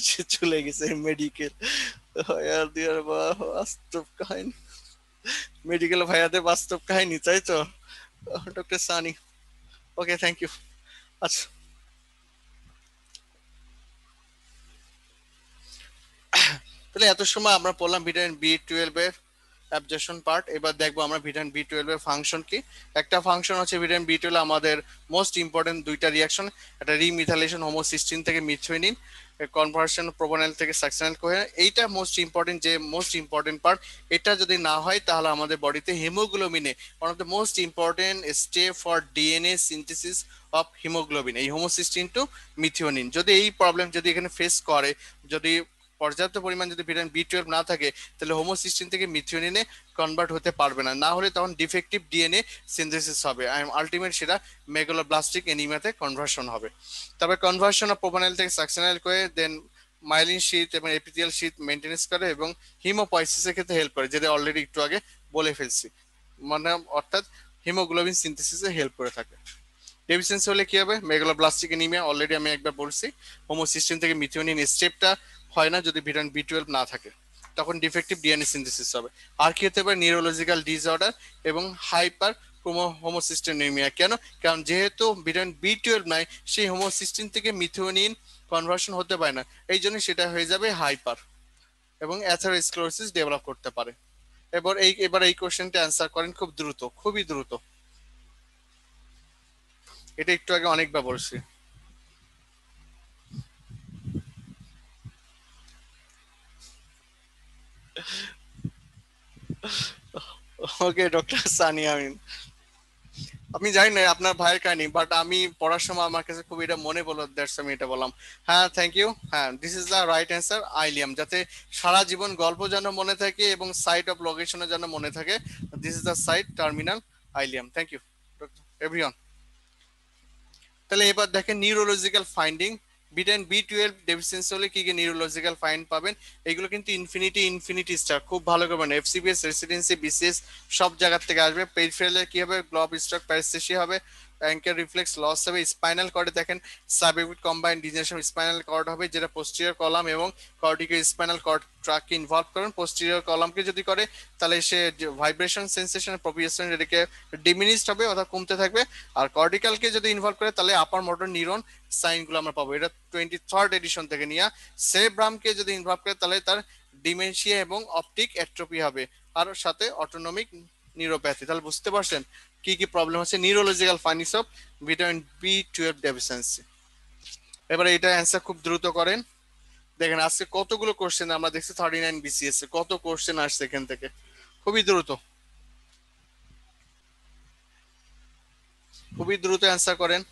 সে চলে গেছে মেডিকেল, বাস্তব কাহিনী, মেডিকেল ভাইয়াদের বাস্তব কাহিনী, তাই তো doctor Sunny. Okay, thank you. আচ্ছা, তাহলে এত সময় আমরা পড়লাম ভিটামিন বি 12 এর অ্যাবজর্পশন পার্ট। এবার দেখবো আমরা ভিটামিন বি 12 এর ফাংশন কি। একটা ফাংশন হচ্ছে ভিটামিন বি 12 আমাদের মোস্ট ইম্পর্টেন্ট দুইটা রিয়াকশন, একটা রিমিথাইলেশন হোমোসিস্টিন থেকে মিথিওনিন, কনভার্সন প্রোপানল থেকে সাকসিনাইল কোহেন, এইটা মোস্ট ইম্পর্টেন্ট পার্ট। এটা যদি না হয় তাহলে আমাদের বডিতে হিমোগ্লোবিনে one of the most important step for DNA synthesis of haemoglobin, এই হোমোসিস্টিন টু মিথিওনিন, যদি এই প্রবলেম যদি এখানে ফেস করে, যদি পর্যাপ্ত পরিমাণ যদি ভিটামিন বি 12 না থাকে, তাহলে হোমোসিস্টিন থেকে মিথিওনিনে কনভার্ট হতে পারবে না, না হলে তখন ডিফেক্টিভ ডিএনএ সিনথেসিস হবে, আলটিমেট সেটা মেগালোব্লাস্টিক এনিমিয়াতে কনভার্সন হবে। তারপরে কনভার্সন অফ প্রোপানল থেকে সাকসিনাইল করে দেন মাইলিন শীট এবং এপিথেলিয়াল শীট মেনটেনেন্স করে এবং হিমোপয়েসিসের ক্ষেত্রে হেল্প করে, যেটা অলরেডি একটু আগে বলে ফেলছি, মানে অর্থাৎ হিমোগ্লোবিন সিনথেসিসে হেল্প করে থাকে। ডেফিসিয়েন্সি হলে কি হবে, মেগালোব্লাস্টিক এনিমিয়া, অলরেডি আমি একবার বলছি। হোমোসিস্টিন থেকে মিথিওনিন স্টেপটা হয় না যদি ভিটামিন বি 12 না থাকে, তখন ডিফেক্টিভ ডিএনএ সিনথেসিস হবে। আর কি হতে পারে, নিউরোলজিক্যাল ডিসঅর্ডার এবং হাইপার হোমোসিস্টেনেমিয়া। কেন, কারণ যেহেতু ভিটামিন বি 12 নাই, সেই হোমোসিস্টিন থেকে মিথিওনিন কনভার্সন হতে পারে না, এই জন্য সেটা হয়ে যাবে হাইপার এবং অ্যাথেরোস্ক্লেরোসিস ডেভেলপ করতে পারে। এবার এই কোশ্চেনটা অ্যান্সার করেন খুব দ্রুত, খুবই দ্রুত। এটা একটু আগে অনেকবার বলছি। ওকে ডক্টর সানি আমিন, আমি জানি না আপনার ভাইয়ের কাহিনী, বাট আমি পড়ার সময় আমার কাছে খুব এটা মনে পড়লো, দ্যাটস আমি এটা বললাম। হ্যাঁ, থ্যাংক ইউ। হ্যাঁ, this is the right answer, ileum, যাতে সারা জীবন গল্প যেন মনে থাকে এবং সাইট অফ লোকেশনে যেন মনে থাকে। This is the site terminal ileum. Thank you everyone. তাহলে এবার দেখেন neurological finding, vitamin B 12 deficiency হলে কি কি নিউরোলজিক্যাল ফাইন্ড পাবেন। এগুলো কিন্তু ইনফিনিটি স্টার, খুব ভালো করবেন, এফসিবিএস রেসিডেন্সি বিসিএস সব জায়গা থেকে আসবে। পেরিফেরালে কি হবে, গ্লোব স্ট্রাক প্যারাস্থেসিয়া হবে, অ্যাঙ্কেল রিফ্লেক্স লস হবে। স্পাইনাল কর্ডে দেখেন সাবএকুইট কম্বাইন্ড ডিজেনারেশন স্পাইনাল কর্ড হবে, যেটা পোস্টেরিয়র কলাম এবং কর্টিকো স্পাইনাল কর্ড ট্র্যাককে ইনভলভ করেন। পোস্টেরিয়র কলামকে যদি করে তাহলে সে ভাইব্রেশন সেন্সেশন প্রপিউশন এটাকে ডিমিনিশড হবে অর্থাৎ কমতে থাকবে। আর কর্টিক্যালকে যদি ইনভলভ করে তাহলে আপার মোটর নিউরন সাইনগুলো আমরা পাবো। এটা 23rd এডিশন থেকে নিয়ে। সেরেব্রামকে যদি ইনভলভ করে তাহলে তার ডিমেনশিয়া এবং অপটিক অ্যাট্রোপি হবে, আর সাথে অটোনমিক নিউরোপ্যাথি। তাহলে বুঝতে পারছেন কি কি প্রবলেম হচ্ছে নিউরোলজিক্যাল ফাইন্ডিংস অফ ভিটামিন বি12 ডেফিসিয়েন্সি। এবারে এটা অ্যান্সার খুব দ্রুত করেন। দেখেন আজকে কতগুলো কোশ্চেন আমরা দেখছি 39 বিসিএস এ, কত কোশ্চেন আসছে এখান থেকে, খুবই দ্রুত, খুবই দ্রুত অ্যান্সার করেন।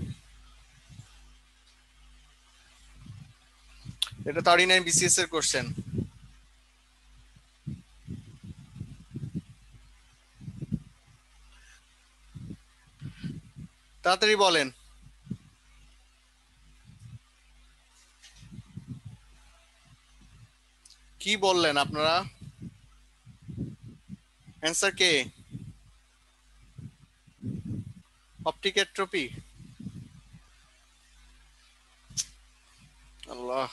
এটা 39 বিসিএস এর কোশ্চেন। তাড়াতাড়ি বলেন কি বললেন আপনারা, অ্যান্সার কে? Optic atrophy. আল্লাহ,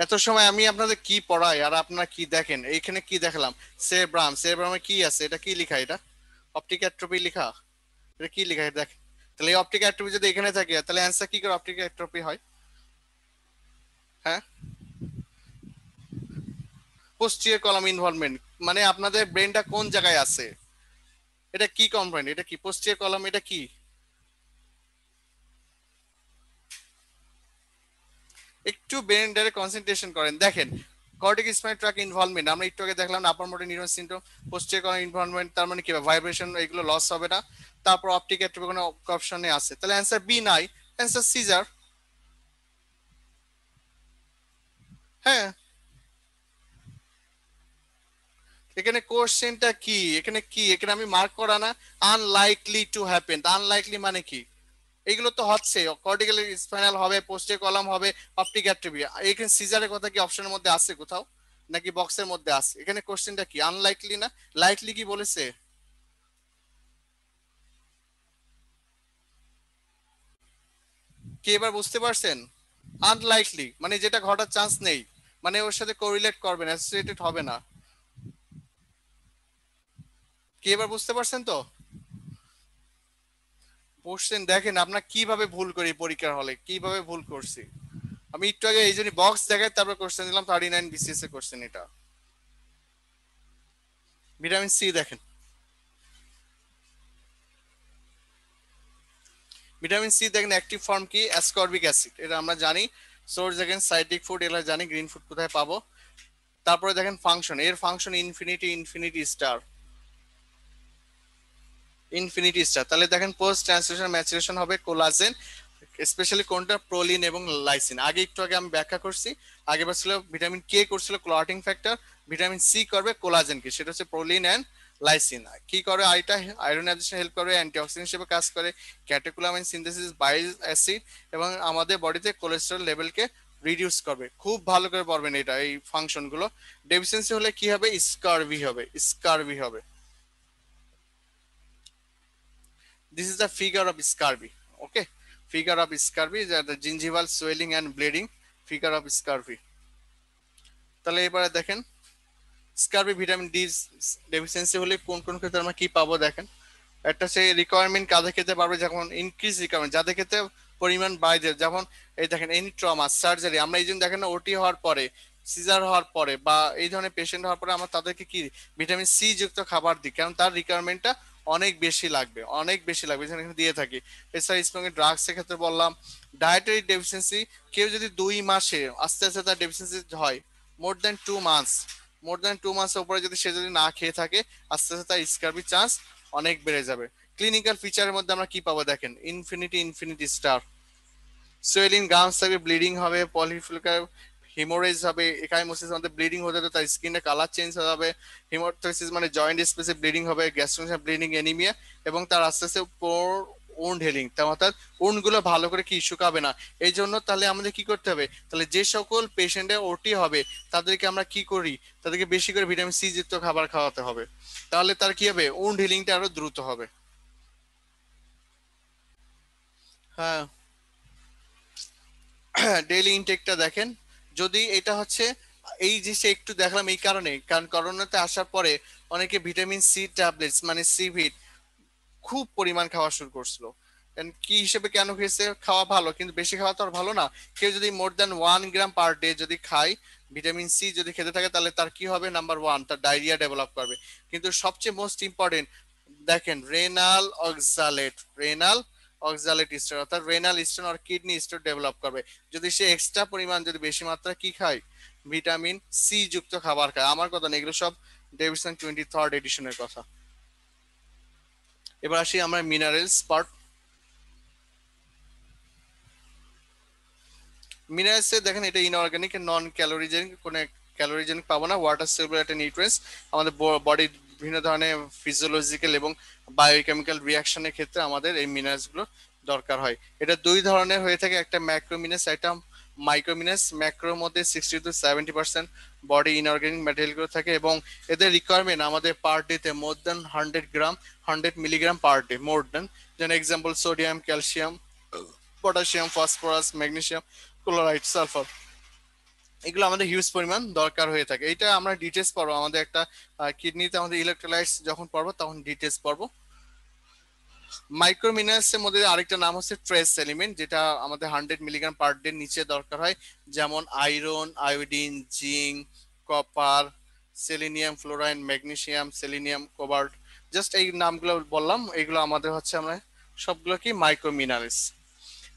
এত সময় আমি আপনাদের কি পড়াই আর আপনারা কি দেখেন? এইখানে কি দেখালাম? সেরেব্রাম, সেরেব্রামে কি আছে? এটা কি লেখা? এটা অপটিক অ্যাট্রোপি লেখা। এটা কি লেখা? এটা দেখ। তাহলে এই অপটিক অ্যাট্রোপি যদি এখানে থাকে তাহলে অ্যান্সার কি করে অপটিক অ্যাট্রোপি হয়? হ্যাঁ, পোস্টিরিয়র কলাম ইনভলভমেন্ট মানে আপনাদের ব্রেনটা কোন জায়গায় আছে? এটা কি কম্পোনেন্ট? এটা কি পোস্টিরিয়র কলাম? এটা কি? একটু ব্রেনটারে কনসেন্ট্রেশন করেন। দেখেন কর্টিক স্পাইনাল ট্র্যাক ইনভলভমেন্ট আমরা একটু আগে দেখলাম, আপার motor neuron syndrome, posterior column involvement, তার মানে কি ভাইব্রেশন এগুলো লস হবে না। তারপর অপটিক অ্যাট্রোপি কোনো অপশনে আছে, তাহলে অ্যান্সার বি নাই, অ্যান্সার সিজার। হ্যাঁ, এখানে কোশ্চেনটা কি? এখানে কি? এখানে আমি মার্ক করা না আনলাইকলি টু হ্যাপেন। আনলাইকলি মানে কি? এগুলো তো হচ্ছে, কর্টিক্যাল স্পাইনাল হবে, পোস্টেরিয়র কলাম হবে, অপটিক অ্যাট্রোপি। এখানে সিজারের কথা কি অপশনের মধ্যে আছে কোথাও, নাকি বক্সের মধ্যে আছে? এখানে কোশ্চেনটা কি আনলাইকলি না লাইকলি কি বলেছে? কি এবার বুঝতে পারছেন? আনলাইকলি মানে যেটা ঘটার চান্স নেই, মানে ওর সাথে কোরিলেট করবে না, অ্যাসোসিয়েটেড হবে না। কি এবার বুঝতে পারছেন তো? কোশ্চেন দেখেন আপনার কিভাবে ভুল করি পরীক্ষার হলে, কিভাবে ভুল করছি আমি একটু আগে এই জন্য বক্স দেখাই তারপর কোশ্চেন দিলাম। 39 বিসিএস এর কোশ্চেন এটা। ভিটামিন সি দেখেন, ভিটামিন সি দেখেন অ্যাক্টিভ ফর্ম কি? অ্যাসকর্বিক অ্যাসিড, এটা আমরা জানি। সোর্স দেখেন সাইট্রিক ফুড, এগুলো জানি। গ্রিন ফুড কোথায় পাবো? তারপরে দেখেন ফাংশন, এর function infinity, infinity star, infinity star. তাহলে দেখেন পোস্ট ট্রান্সলেশন ম্যাচুরেশন হবে কোলাজেন, স্পেশালি কোনটা? প্রোলিন এবং লাইসিন। আগে একটু আগে আমি ব্যাখ্যা করছি। আগে বলছিল ভিটামিন কে করছিল ক্লটিং ফ্যাক্টর, ভিটামিন সি করবে কোলাজেনকে, সেটা হচ্ছে প্রোলিন এন্ড লাইসিন। কি করে? আইটা আয়রন অ্যাবজর্পশন হেল্প করে, অ্যান্টিঅক্সিডেন্ট হিসেবে কাজ করে, ক্যাটেকুলামাইন সিনথেসিস বাইল অ্যাসিড, এবং আমাদের বডিতে কোলেস্টেরল লেভেলকে রিডিউস করবে। খুব ভালো করে পড়বেন এটা, এই ফাংশনগুলো। ডেফিসিয়েন্সি হলে কি হবে? স্কারভি হবে, স্কারভি হবে। This is the figure of scurvy. Okay, figure of scurvy, that the gingival swelling and bleeding, figure of scurvy. তাহলে এবারে দেখেন স্কারবি ভিটামিন ডি ডেফিসিয়েন্সি হলে কোন কোন ক্ষেত্রে আমরা কি পাবো দেখেন। একটা হচ্ছে রিকোয়ারমেন্ট কাদের খেতে পারবে, যখন ইনক্রিজ রিকোয়ারমেন্ট যাদের ক্ষেত্রে পরিমাণ বাড়ে যায়, যেমন এই দেখেন এনি ট্রমা সার্জারি, আমরা এই জন্য দেখেন না ওটি হওয়ার পরে, সিজার হওয়ার পরে বা এই ধরনের পেশেন্ট হওয়ার পরে আমরা তাদেরকে কি ভিটামিন সি যুক্ত খাবার দিই, কারণ তার রিকোয়ারমেন্টটা অনেক বেশি লাগবে, অনেক বেশি লাগবে, এখানে দিয়ে থাকি। এছাড়া স্মোকিং ড্রাগসের ক্ষেত্রে বললাম। ডায়েটারি ডেফিসিয়েন্সি, কেউ যদি 2 মাসে আস্তে আস্তে তার ডেফিসিয়েন্সি হয়, মোর দেন 2 মান্থস, মোর দেন 2 মান্থস উপরে যদি সে যদি না খেয়ে থাকে, আস্তে আস্তে তার স্কারবি চান্স অনেক বেড়ে যাবে। ক্লিনিক্যাল ফিচারের মধ্যে আমরা কি পাবো দেখেন, infinity, infinity star, swelling gums থাকবে, ব্লিডিং হবে, পলিফিকার হিমোরেজ হবে, একাইমোসিস মধ্যে ব্লিডিং হতে হতে তার স্কিনের কালার চেঞ্জ হয়ে যাবে, হিমোথিসিস মানে জয়েন্ট স্পেসে ব্লিডিং হবে, গ্যাস্ট্রোনসিস ব্লিডিং, এনিমিয়া, এবং তার আস্তে আস্তে পোর উন্ড হেলিং, অর্থাৎ উন্ড গুলো ভালো করে কি শুকাবে না। এই জন্য তাহলে আমাদের কি করতে হবে? তাহলে যে সকল পেশেন্টের ওটি হবে তাদেরকে আমরা কি করি? তাদেরকে বেশি করে ভিটামিন সি যুক্ত খাবার খাওয়াতে হবে, তাহলে তার কি হবে? উন্ড হিলিংটা আরো দ্রুত হবে। হ্যাঁ, ডেইলি ইনটেকটা দেখেন। যদি এটা হচ্ছে এই যে সে একটু দেখলাম এই কারণে, কারণ করোনাতে আসার পরে অনেকে ভিটামিন সি ট্যাবলেটস মানে সিভিট খুব পরিমাণ খাওয়া শুরু করছিল। And কি হিসেবে কেন খেয়েছে, খাওয়া ভালো কিন্তু বেশি খাওয়া তো আর ভালো না। কেউ যদি মোর দ্যান 1 গ্রাম পার ডে যদি খায় ভিটামিন সি যদি খেতে থাকে, তাহলে তার কি হবে, নাম্বার ওয়ান তার ডায়রিয়া ডেভেলপ করবে। কিন্তু সবচেয়ে মোস্ট ইম্পর্টেন্ট দেখেন, renal oxalate, renal oxalate stone অর্থাৎ রেনাল স্টোন আর কিডনি স্টোন ডেভেলপ করবে যদি সে এক্সট্রা পরিমাণ যদি বেশি মাত্রা কি খায়, ভিটামিন সি যুক্ত খাবার খায়। আমার কথা না, এগুলো সব ডেভিডসন 23rd এডিশনের কথা। এবার আসি আমরা মিনারেলস পার্ট। মিনারেলসে দেখেন এটা ইনঅর্গানিক, নন ক্যালোরিজেনিক, কোনো ক্যালোরিজেনিক পাবো না, ওয়াটার সলিউবল একটা নিউট্রিয়েন্টস, আমাদের বডির বিভিন্ন ধরনের ফিজিওলজিক্যাল এবং বায়োকেমিক্যাল রিয়াকশনের ক্ষেত্রে আমাদের এই মিনারেলস গুলো দরকার হয়। এটা দুই ধরনের হয়ে থাকে, একটা ম্যাক্রোমিনাস, একটা মাইক্রোমিনাস। ম্যাক্রোর মধ্যে 60 to 70% বডি ইনঅর্গানিক ম্যাটেরিয়াল গুলো থাকে, এবং এদের রিকোয়ারমেন্ট আমাদের পার ডেতে মোর দেন 100 গ্রাম, 100 মিলিগ্রাম পার ডে, মোর দেন। যেন example sodium, calcium, potassium, phosphorus, magnesium, chloride, sulphur, এগুলো আমাদের হিউজ পরিমাণ দরকার হয়ে থাকে। এটা আমরা ডিটেলস পড়বো, আমাদের একটা কিডনিতে আমাদের ইলেকট্রোলাইটস যখন পড়বো তখন ডিটেলস পড়বো। মাইক্রোমিনারেলস এর মধ্যে আরেকটা নাম হচ্ছে ট্রেস এলিমেন্ট, যেটা আমাদের 100 মিলিগ্রাম পার ডে নিচে দরকার হয়, যেমন iron, iodine, zinc, copper, selenium, fluorine, magnesium, selenium, cobalt. Just এই নামগুলো বললাম, এগুলো আমাদের হচ্ছে আমরা সবগুলো কি মাইক্রোমিনারেলস।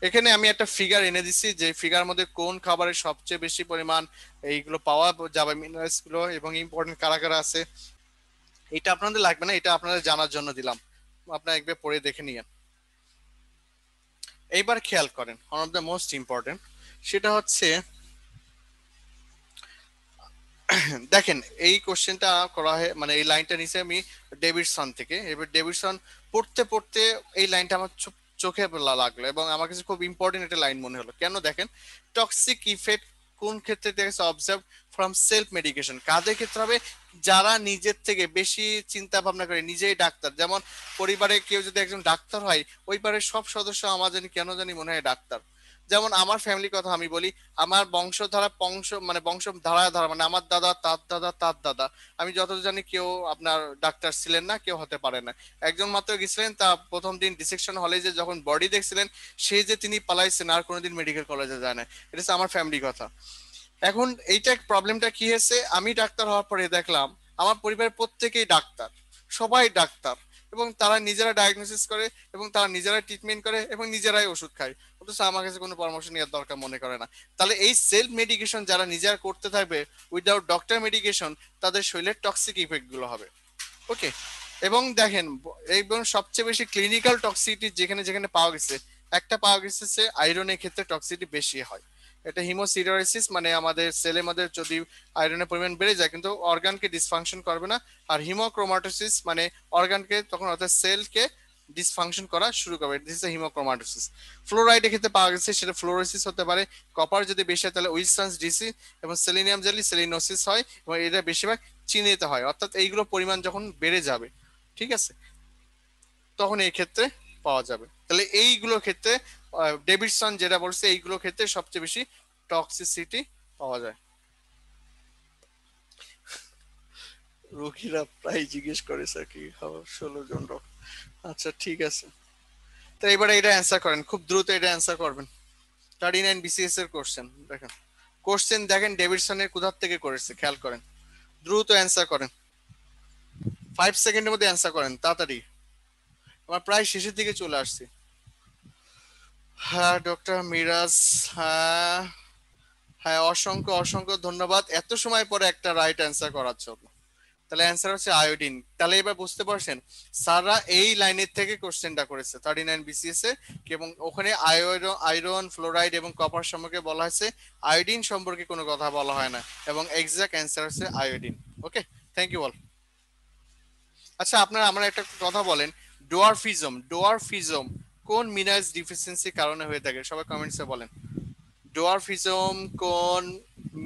এখানে আমি একটা ফিগার এনে দিছি, যে ফিগার মধ্যে কোন খাবারের সবচেয়ে বেশি পরিমাণ এইগুলো পাওয়া যাবে মিনারেলস গুলো, এবং ইম্পর্টেন্ট কারা কারা আছে। এটা আপনাদের লাগবে না, এটা আপনাদের জানার জন্য দিলাম, আপনারা একবার পড়ে দেখে নিয়েন। এইবার খেয়াল করেন one of the most important, সেটা হচ্ছে দেখেন এই কোশ্চেনটা করা হয় মানে এই লাইনটা নিচে আমি ডেভিডসন থেকে। এবার ডেভিডসন পড়তে পড়তে এই লাইনটা আমার চোখে লাগলো, এবং আমার কাছে খুব ইম্পর্টেন্ট একটা লাইন মনে হলো। কেন দেখেন, টক্সিক ইফেক্ট কোন ক্ষেত্রে দেখেছে, অবজার্ভ ফ্রম সেলফ মেডিকেশন, কাদের ক্ষেত্রে হবে, যারা নিজের থেকে বেশি চিন্তা ভাবনা করে, নিজেই ডাক্তার। যেমন পরিবারে কেউ যদি একজন ডাক্তার হয়, ওই পারের সব সদস্য আমার জানি কেন জানি মনে হয় ডাক্তার। যেমন আমার ফ্যামিলির কথা আমি বলি, আমার বংশধারা বংশধারা ধারা মানে আমার দাদা, তার দাদা, তার দাদা, আমি যতদূর জানি কেউ আপনার ডাক্তার ছিলেন না, কেউ হতে পারে না। একজন মাত্র গেছিলেন, তা প্রথম দিন ডিসেকশন হলে যে যখন বডি দেখছিলেন, সেই যে তিনি পালাইছেন, আর কোনোদিন মেডিকেল কলেজে যায় না। এটা হচ্ছে আমার ফ্যামিলি কথা। এখন এইটা প্রবলেমটা কি হয়েছে, আমি ডাক্তার হওয়ার পরে দেখলাম আমার পরিবারের প্রত্যেকেই ডাক্তার, সবাই ডাক্তার, এবং তারা নিজেরা ডায়াগনোসিস করে, এবং তারা নিজেরাই ট্রিটমেন্ট করে, এবং নিজেরাই ওষুধ খায়, অথচ আমার কাছে কোনো পরামর্শ নেওয়ার দরকার মনে করে না। তাহলে এই সেলফ মেডিকেশন যারা নিজেরা করতে থাকবে উইদাউট ডক্টর মেডিকেশন, তাদের শরীরের টক্সিক ইফেক্ট গুলো হবে। ওকে, এবং দেখেন এবং সবচেয়ে বেশি ক্লিনিক্যাল টক্সিটি যেখানে যেখানে পাওয়া গেছে, একটা পাওয়া গেছে যে আয়রনের ক্ষেত্রে টক্সিটি বেশি হয়। এটা হিমোসিডোরেসিস, মানে আমাদের সেলের মধ্যে যদি আয়রনের পরিমাণ বেড়ে যায় কিন্তু অর্গানকে ডিসফাংশন করবে না। আর হিমোক্রোমাটোসিস মানে অর্গানকে তখন অর্থাৎ সেলকে ডিসফাংশন করা শুরু করবে, দিস ইজ হিমোক্রোমাটোসিস। ফ্লোরাইডের ক্ষেত্রে পাওয়া গেছে সেটা ফ্লোরোসিস হতে পারে। কপার যদি বেশি হয় তাহলে উইলসন্স ডিসি, এবং সেলেনিয়াম জেলি সেলিনোসিস হয়, এবং এটা বেশিরভাগ চিনিতে হয়। অর্থাৎ এইগুলো পরিমাণ যখন বেড়ে যাবে, ঠিক আছে, তখন এই ক্ষেত্রে পাওয়া যাবে। তাহলে এইগুলো ক্ষেত্রে ডেভিডসন যেটা বলছে, এইগুলো ক্ষেত্রে সবচেয়ে বেশি টক্সিসিটি পাওয়া যায়। রোগীরা প্রায় জিজ্ঞেস করে স্যার কি খবর, 16 জন রোগ। আচ্ছা ঠিক আছে, তো এবারে এটা অ্যান্সার করেন, খুব দ্রুত এটা অ্যান্সার করবেন। 39 BCS এর কোশ্চেন দেখেন, কোশ্চেন দেখেন ডেভিডসনের কোথার থেকে করেছে, খেয়াল করেন, দ্রুত অ্যান্সার করেন, 5 সেকেন্ডের মধ্যে অ্যান্সার করেন তাড়াতাড়ি, আমার প্রায় শেষের দিকে চলে আসছি। হ্যাঁ ডক্টর মিরাজ, হ্যাঁ হ্যাঁ, অসংখ্য অসংখ্য ধন্যবাদ এত সময় পরে একটা রাইট অ্যান্সার করার জন্য। তাহলে অ্যান্সার হচ্ছে আয়োডিন। তাহলে এবার বুঝতে পারছেন স্যাররা এই লাইনের থেকে কোশ্চেনটা করেছে 39 BCS এ, এবং ওখানে আয়রন, আয়রন, ফ্লোরাইড এবং কপার সম্পর্কে বলা হয়েছে, আয়োডিন সম্পর্কে কোনো কথা বলা হয় না, এবং এক্সাক্ট অ্যান্সার হচ্ছে iodine. Okay, thank you all. আচ্ছা আপনারা আমার একটা কথা বলেন, ডোয়ারফিজম, ডোয়ারফিজম কোন মিনারেলস ডিফিসিয়েন্সির কারণে হয়ে থাকে, সবাই কমেন্টসে বলেন। ডোয়ারফিজম কোন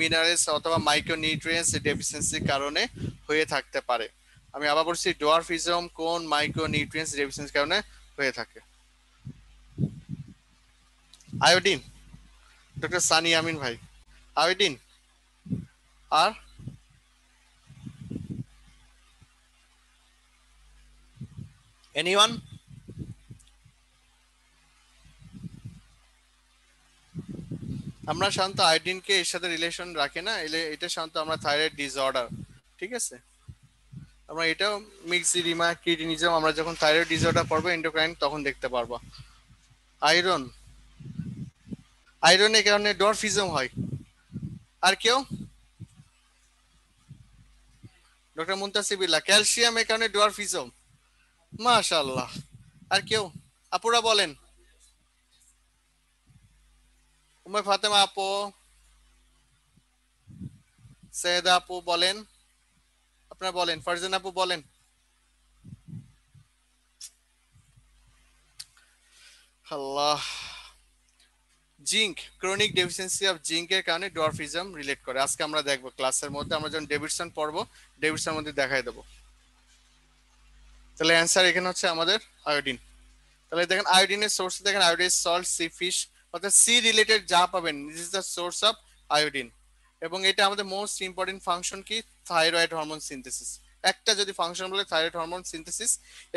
মিনারেলস অথবা মাইক্রোনিউট্রিয়েন্টস ডেফিসিয়েন্সির কারণে হয়ে থাকতে পারে। আমি আবার বলছি, ডোয়ারফিজম কোন মাইক্রোনিউট্রিয়েন্টস ডেফিসিয়েন্সির কারণে হয়ে থাকে। আয়োডিন, ডক্টর সানি আমিন ভাই, আয়োডিন। আর এনিওয়ান? আমরা সাধারণত আয়োডিনকে এর সাথে রিলেশন রাখি না, এটা সাধারণত আমরা থাইরয়েড ডিসঅর্ডার, ঠিক আছে, আমরা এটাও মিক্সিডিমা কিডনিজম আমরা যখন থাইরয়েড ডিসঅর্ডার পড়বো এন্ডোক্রাইন তখন দেখতে পারবো। আয়রন, আয়রনের কারণে ডরফিজম হয়। আর কেউ? ডক্টর মুন্তাসিবিল্লাহ, ক্যালসিয়ামের কারণে ডোয়ারফিজম। মাশাআল্লাহ। আর কেউ? আপুরা বলেন। উম্মে ফাতেমা আপু, সৈয়দা আপু বলেন, আপনারা বলেন, ফারজান আপু বলেন। আল্লাহ। জিঙ্ক, ক্রনিক ডেফিসিয়েন্সি অফ জিঙ্কের কারণে ডোয়ারফিজম রিলেট করে। আজকে আমরা দেখবো ক্লাসের মধ্যে, আমরা যখন ডেভিডসন পড়বো ডেভিডসন মধ্যে দেখাই দেবো। তাহলে অ্যান্সার এখানে হচ্ছে আমাদের আয়োডিন। তাহলে দেখেন আয়োডিনের সোর্স দেখেন, আয়োডিন সল্ট, সি ফিশ, অর্থাৎ সি রিলেটেড যা পাবেন this is the source of iodine. এবং এটা আমাদের মোস্ট ইম্পর্টেন্ট ফাংশন কি? Thyroid hormone synthesis. একটা যদি ফাংশন বলে থাইরয়েড হরমোন সিনথেসিস।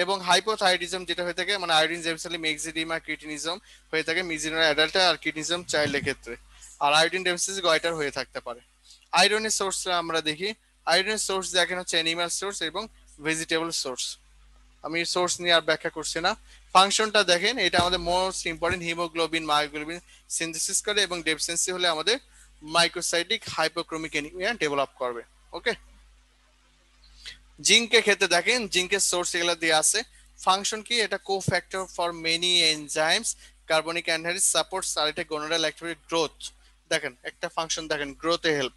এবং হাইপোথাইরয়েডিজম যেটা হয়ে থাকে, মানে আয়োডিন ডেফিসিয়েন্সি মেক্সিডিমা ক্রিটিনিজম হয়ে থাকে মিজিনোরা অ্যাডাল্টে, আর ক্রিটিনিজম চাইল্ডের ক্ষেত্রে। আর আয়োডিন ডেফিসিয়েন্সি গয়টার হয়ে থাকতে পারে। আয়রনের সোর্স আমরা দেখি, আয়রনের সোর্স দেখেন হচ্ছে অ্যানিমাল সোর্স এবং ভেজিটেবল সোর্স। আমি সোর্স নিয়ে আর ব্যাখ্যা করছি না। ফাংশনটা দেখেন, এটা আমাদের most important, haemoglobin myoglobin synthesis করে এবং ডেফিসিয়েন্সি হলে আমাদের মাইক্রোসাইটিক হাইপোক্রোমিক অ্যানিমিয়া ডেভেলপ করবে। ওকে। জিঙ্কের ক্ষেত্রে দেখেন, জিঙ্কের সোর্স এগুলো দিয়ে আছে। ফাংশন কি? এটা cofactor for many enzymes, carbonic anhydrate supports, আর এটা গোনাডাল অ্যাক্টিভিটি গ্রোথ। দেখেন একটা ফাংশন দেখেন, গ্রোথে হেল্প,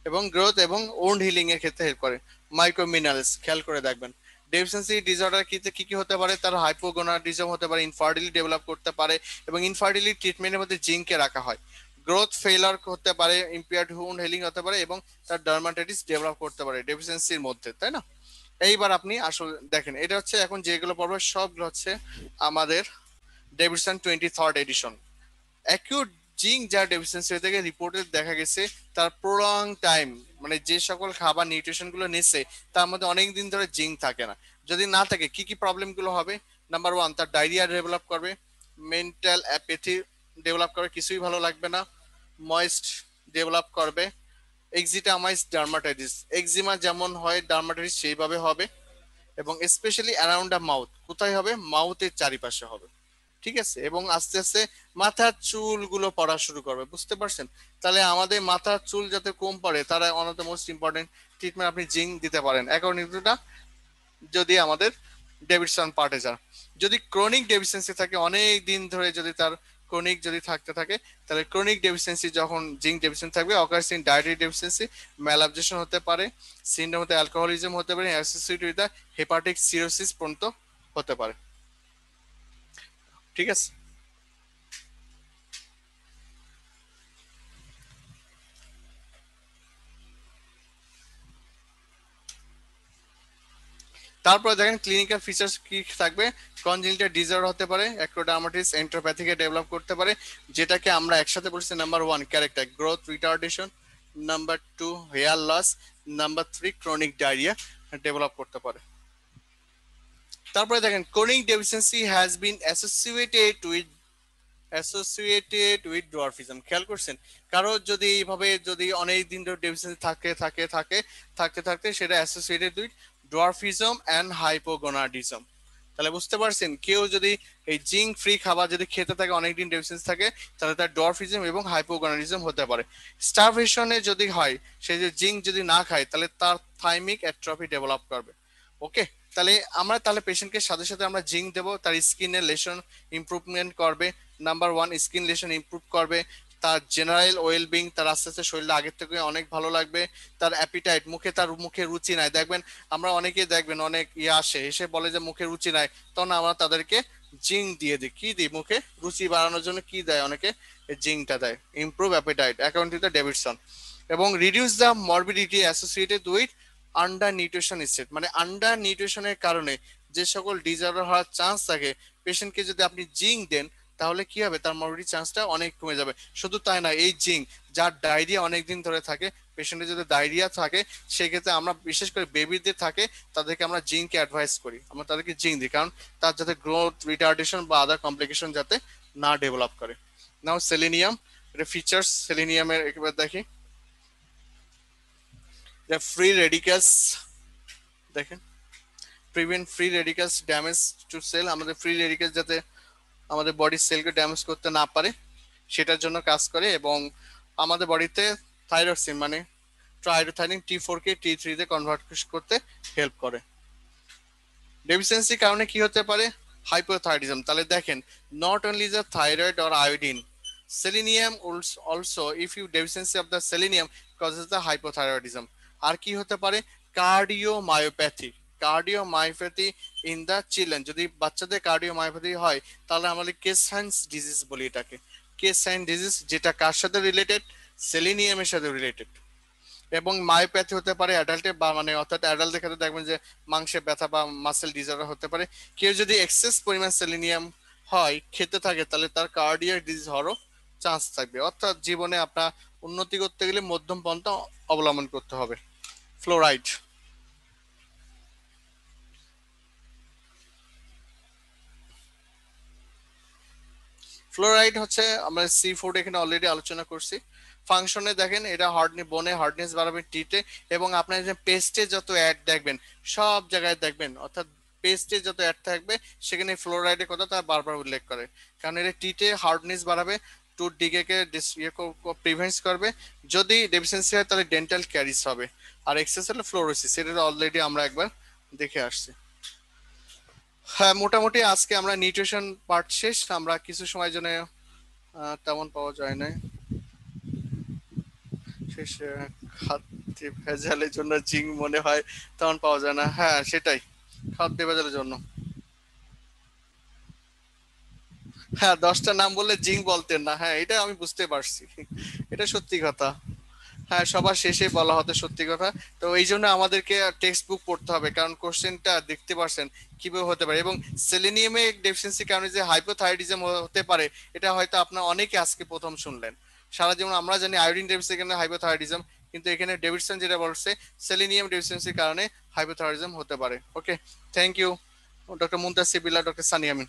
এবং গ্রোথ এবং ওন্ড হিলিং এর ক্ষেত্রে হেল্প করে। মাইক্রো মিনারেলস খেয়াল করে দেখবেন। ডেফিসিয়েন্সি ডিসঅর্ডার কি কি কি হতে পারে? তার হাইপোগোনাডিজম হতে পারে, ইনফার্টিলিটি ডেভেলপ করতে পারে, এবং ইনফার্টিলিটি ট্রিটমেন্টের মধ্যে জিঙ্কে রাখা হয়। গ্রোথ ফেলার হতে পারে, ইম্পেয়ার্ড ওন্ড হিলিং হতে পারে, এবং তার ডার্মাটাইটিস ডেভেলপ করতে পারে ডেফিসিয়েন্সির মধ্যে, তাই না? এইবার আপনি আসলে দেখেন, এটা হচ্ছে এখন যেগুলো পড়বে সবগুলো হচ্ছে আমাদের Davidson 23rd edition. Acute zinc যার ডেফিসিয়েন্সি হয়ে থেকে রিপোর্টে দেখা গেছে তার প্রলং টাইম, মানে যে সকল খাবার নিউট্রিশন গুলো নিচ্ছে তার মধ্যে অনেক দিন ধরে জিঙ্ক থাকে না। যদি না থাকে কি কি প্রবলেম গুলো হবে? নাম্বার ওয়ান, তার ডায়রিয়া ডেভেলপ করবে, মেন্টাল অ্যাপেথি ডেভেলপ করবে, কিছুই ভালো লাগবে না, ময়েস্ট ডেভেলপ করবে, এক্সিটামাইস ডার্মাটাইটিস, এক্সিমা যেমন হয় ডার্মাটাইটিস সেইভাবে হবে, এবং স্পেশালি অ্যারাউন্ড দ্য মাউথ, কোথায় হবে? মাউথের চারিপাশে হবে, ঠিক আছে। এবং আস্তে আস্তে মাথার চুলগুলো পড়া শুরু করবে, বুঝতে পারছেন? তাহলে আমাদের মাথার চুল যাতে কম পড়ে, তারা one of the most important treatment আপনি জিঙ্ক দিতে পারেন অ্যাকর্ডিং টু দা, যদি আমাদের ডেভিডসন পার্টে যান। যদি ক্রনিক ডেফিসিয়েন্সি থাকে অনেক দিন ধরে, যদি তার ক্রনিক যদি থাকতে থাকে, তাহলে ক্রনিক ডেফিসিয়েন্সি যখন জিঙ্ক ডেফিসিয়েন্সি থাকবে, অকার্স ইন ডায়েটারি ডেফিসিয়েন্সি, ম্যালাবজেশন হতে পারে, সিন্ড্রোম হতে অ্যালকোহলিজম হতে পারে, associated with the hepatic cirrhosis পর্যন্ত হতে পারে, ঠিক আছে। তারপরে দেখেন ক্লিনিক্যাল ফিচার্স কি থাকবে। কনজেনিটাল ডিসঅর্ডার হতে পারে, অ্যাক্রোডার্মাটিস এন্ট্রোপ্যাথিকে ডেভেলপ করতে পারে, যেটাকে আমরা একসাথে বলছি number one character growth retardation, number two hair loss, number three chronic diarrhoea develop করতে পারে। তারপরে দেখেন chronic deficiency has been associated with dwarfism, খেয়াল করছেন? কারো যদি এইভাবে যদি অনেক দিন ধরে ডেফিসিয়েন্সি থাকতে থাকতে সেটা associated with dwarfism and hypogonadism. তাহলে বুঝতে পারছেন, কেউ যদি এই জিঙ্ক ফ্রি খাবার যদি খেতে থাকে অনেকদিন ডেফিসিয়েন্সি থাকে, তাহলে তার ডোয়ার্ফিজম এবং হাইপোগোনাডিজম হতে পারে। স্টারভেশনে যদি হয়, সে যে জিঙ্ক যদি না খায়, তাহলে তার থাইমিক অ্যাট্রফি ডেভেলপ করবে। ওকে। তাহলে আমরা তাহলে পেশেন্টকে সাথে সাথে আমরা জিঙ্ক দেবো, তার স্কিনের লেশন ইমপ্রুভমেন্ট করবে। Number one, skin lesion improve করবে, তার জেনারেল ওয়েলবিং, তার আস্তে আস্তে শরীরটা আগের থেকে অনেক ভালো লাগবে। তার অ্যাপিটাইট, তার মুখে রুচি নাই, দেখবেন আমরা অনেকেই দেখবেন অনেক আসে এসে বলে যে মুখে রুচি নাই, তখন আমরা তাদেরকে জিঙ্ক দিয়ে দিই। কি দিই? মুখে রুচি বাড়ানোর জন্য কি দেয়? অনেকে জিঙ্কটা দেয়। Improve appetite according to the Davidson. এবং reduce the morbidity associated with under nutrition state, মানে আন্ডার নিউট্রিশনের কারণে যে সকল ডিসঅর্ডার হওয়ার চান্স থাকে, পেশেন্টকে যদি আপনি জিঙ্ক দেন তাহলে কি হবে, তার মরবিডিটি চান্সটা অনেক কমে যাবে। শুধু তাই না, এই জিঙ্ক, যার ডায়রিয়া অনেকদিন ধরে থাকে, পেশেন্টের যদি ডায়রিয়া থাকে, সেক্ষেত্রে আমরা বিশেষ করে বেবিদের থাকে, তাদেরকে আমরা জিঙ্ক অ্যাডভাইস করি, আমরা তাদেরকে জিঙ্ক দিই, কারণ তার যাতে গ্রোথ রিটার্ডেশন বা আদার কমপ্লিকেশন যাতে না ডেভেলপ করে। নাও সেলেনিয়াম, এটা ফিচার্স সেলেনিয়ামের একবার দেখি। ফ্রি রেডিকালস দেখেন, prevent free radicals damage to cell, আমাদের ফ্রি রেডিকালস যাতে আমাদের বডির সেলকে ড্যামেজ করতে না পারে সেটার জন্য কাজ করে। এবং আমাদের বডিতে থাইরক্সিন মানে ট্রাইডোথাইলিন T4 কে T3 তে কনভার্ট করতে হেল্প করে। ডেফিসিয়েন্সির কারণে কি হতে পারে, হাইপোথাইরয়েডিজম। তাহলে দেখেন, not only the thyroid or iodine, selenium also, if you deficiency of the selenium causes the hypothyroidism. আর কি হতে পারে, cardiomyopathy, cardiomyopathy in the children, যদি বাচ্চাদের কার্ডিওমায়োপ্যাথি হয় তাহলে আমরা কেসাইন্স ডিজিজ বলি এটাকে, কেসাইন ডিজিজ, যেটা কার সাথে রিলেটেড, সেলেনিয়ামের সাথে রিলেটেড। এবং মায়োপ্যাথি হতে পারে অ্যাডাল্টে, বা মানে অর্থাৎ অ্যাডাল্টের ক্ষেত্রে দেখবেন যে মাংসে ব্যথা বা মাসেল ডিজঅর্ডার হতে পারে। কেউ যদি এক্সেস পরিমাণ সেলেনিয়াম হয় খেতে থাকে, তাহলে তার কার্ডিয়াক ডিজিজ হওয়ারও চান্স থাকবে। অর্থাৎ জীবনে আপনার উন্নতি করতে গেলে মধ্যম পন্থা অবলম্বন করতে হবে। ফ্লোরাইড, ফ্লোরাইড হচ্ছে, আমরা সি ফুড এখানে অলরেডি আলোচনা করছি। ফাংশনে দেখেন, এটা হার্ডনি বনে হার্ডনেস বাড়াবে টিতে, এবং আপনার যে পেস্টে যত অ্যাড দেখবেন সব জায়গায় দেখবেন, অর্থাৎ পেস্টে যত অ্যাড থাকবে সেখানে ফ্লোরাইডের কথা তারা বারবার উল্লেখ করে, কারণ এটা টিতে হার্ডনেস বাড়াবে, টুথ ডিকে কে প্রিভেন্টস করবে। যদি ডেফিসিয়েন্সি হয় তাহলে ডেন্টাল ক্যারিস হবে। আর এক্সেস হলে ফ্লোরোসিস, এটা অলরেডি আমরা একবার দেখে আসছি। হ্যাঁ, মোটামুটি আজকে আমরা নিউট্রিশন পার্ট শেষ, আমরা কিছু সময় জন্য তেমন পাওয়া যায় না শেষে, খাদ্যে ভেজালের জন্য জিঙ্ক মনে হয় তেমন পাওয়া যায় না, হ্যাঁ সেটাই, খাদ্যে ভেজালের জন্য। হ্যাঁ, 10টা নাম বললে জিঙ্ক বলতেন না, হ্যাঁ এটা আমি বুঝতে পারছি, এটা সত্যি কথা। হ্যাঁ, সবার শেষে বলা হতো, সত্যি কথা। তো এই জন্য আমাদেরকে টেক্সট বুক পড়তে হবে, কারণ কোশ্চেনটা দেখতে পারছেন কিভাবে হতে পারে। এবং সেলেনিয়ামে ডেফিসিয়েন্সির কারণে যে হাইপোথাইরয়েডিজম হতে পারে, এটা হয়তো আপনার অনেকে আজকে প্রথম শুনলেন। সারা জীবন আমরা জানি আয়োডিন ডেফিসিয়েন্সির কারণে হাইপোথাইরয়েডিজম, কিন্তু এখানে ডেভিডসন যেটা বলছে সেলেনিয়াম ডেফিসিয়েন্সির কারণে হাইপোথাইরয়েডিজম হতে পারে। Okay, thank you doctor Muntasir Billah, doctor Saniamin.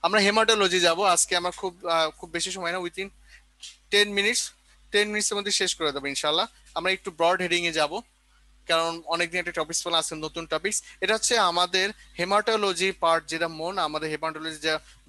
আমরা হেমাটোলজি যাব আজকে, আমরা খুব বেশি সময় না, উইথিন 10 মিনিটস, 10 মিনিটসের মধ্যে শেষ করে দেবো ইনশাল্লাহ। আমরা একটু ব্রড হেডিং এ যাব, কারণ অনেকদিন একটা টপিক ফেলা আছে, নতুন টপিক। এটা হচ্ছে আমাদের হেমাটোলজি পার্ট, যেটা মন, আমাদের হেমাটোলজি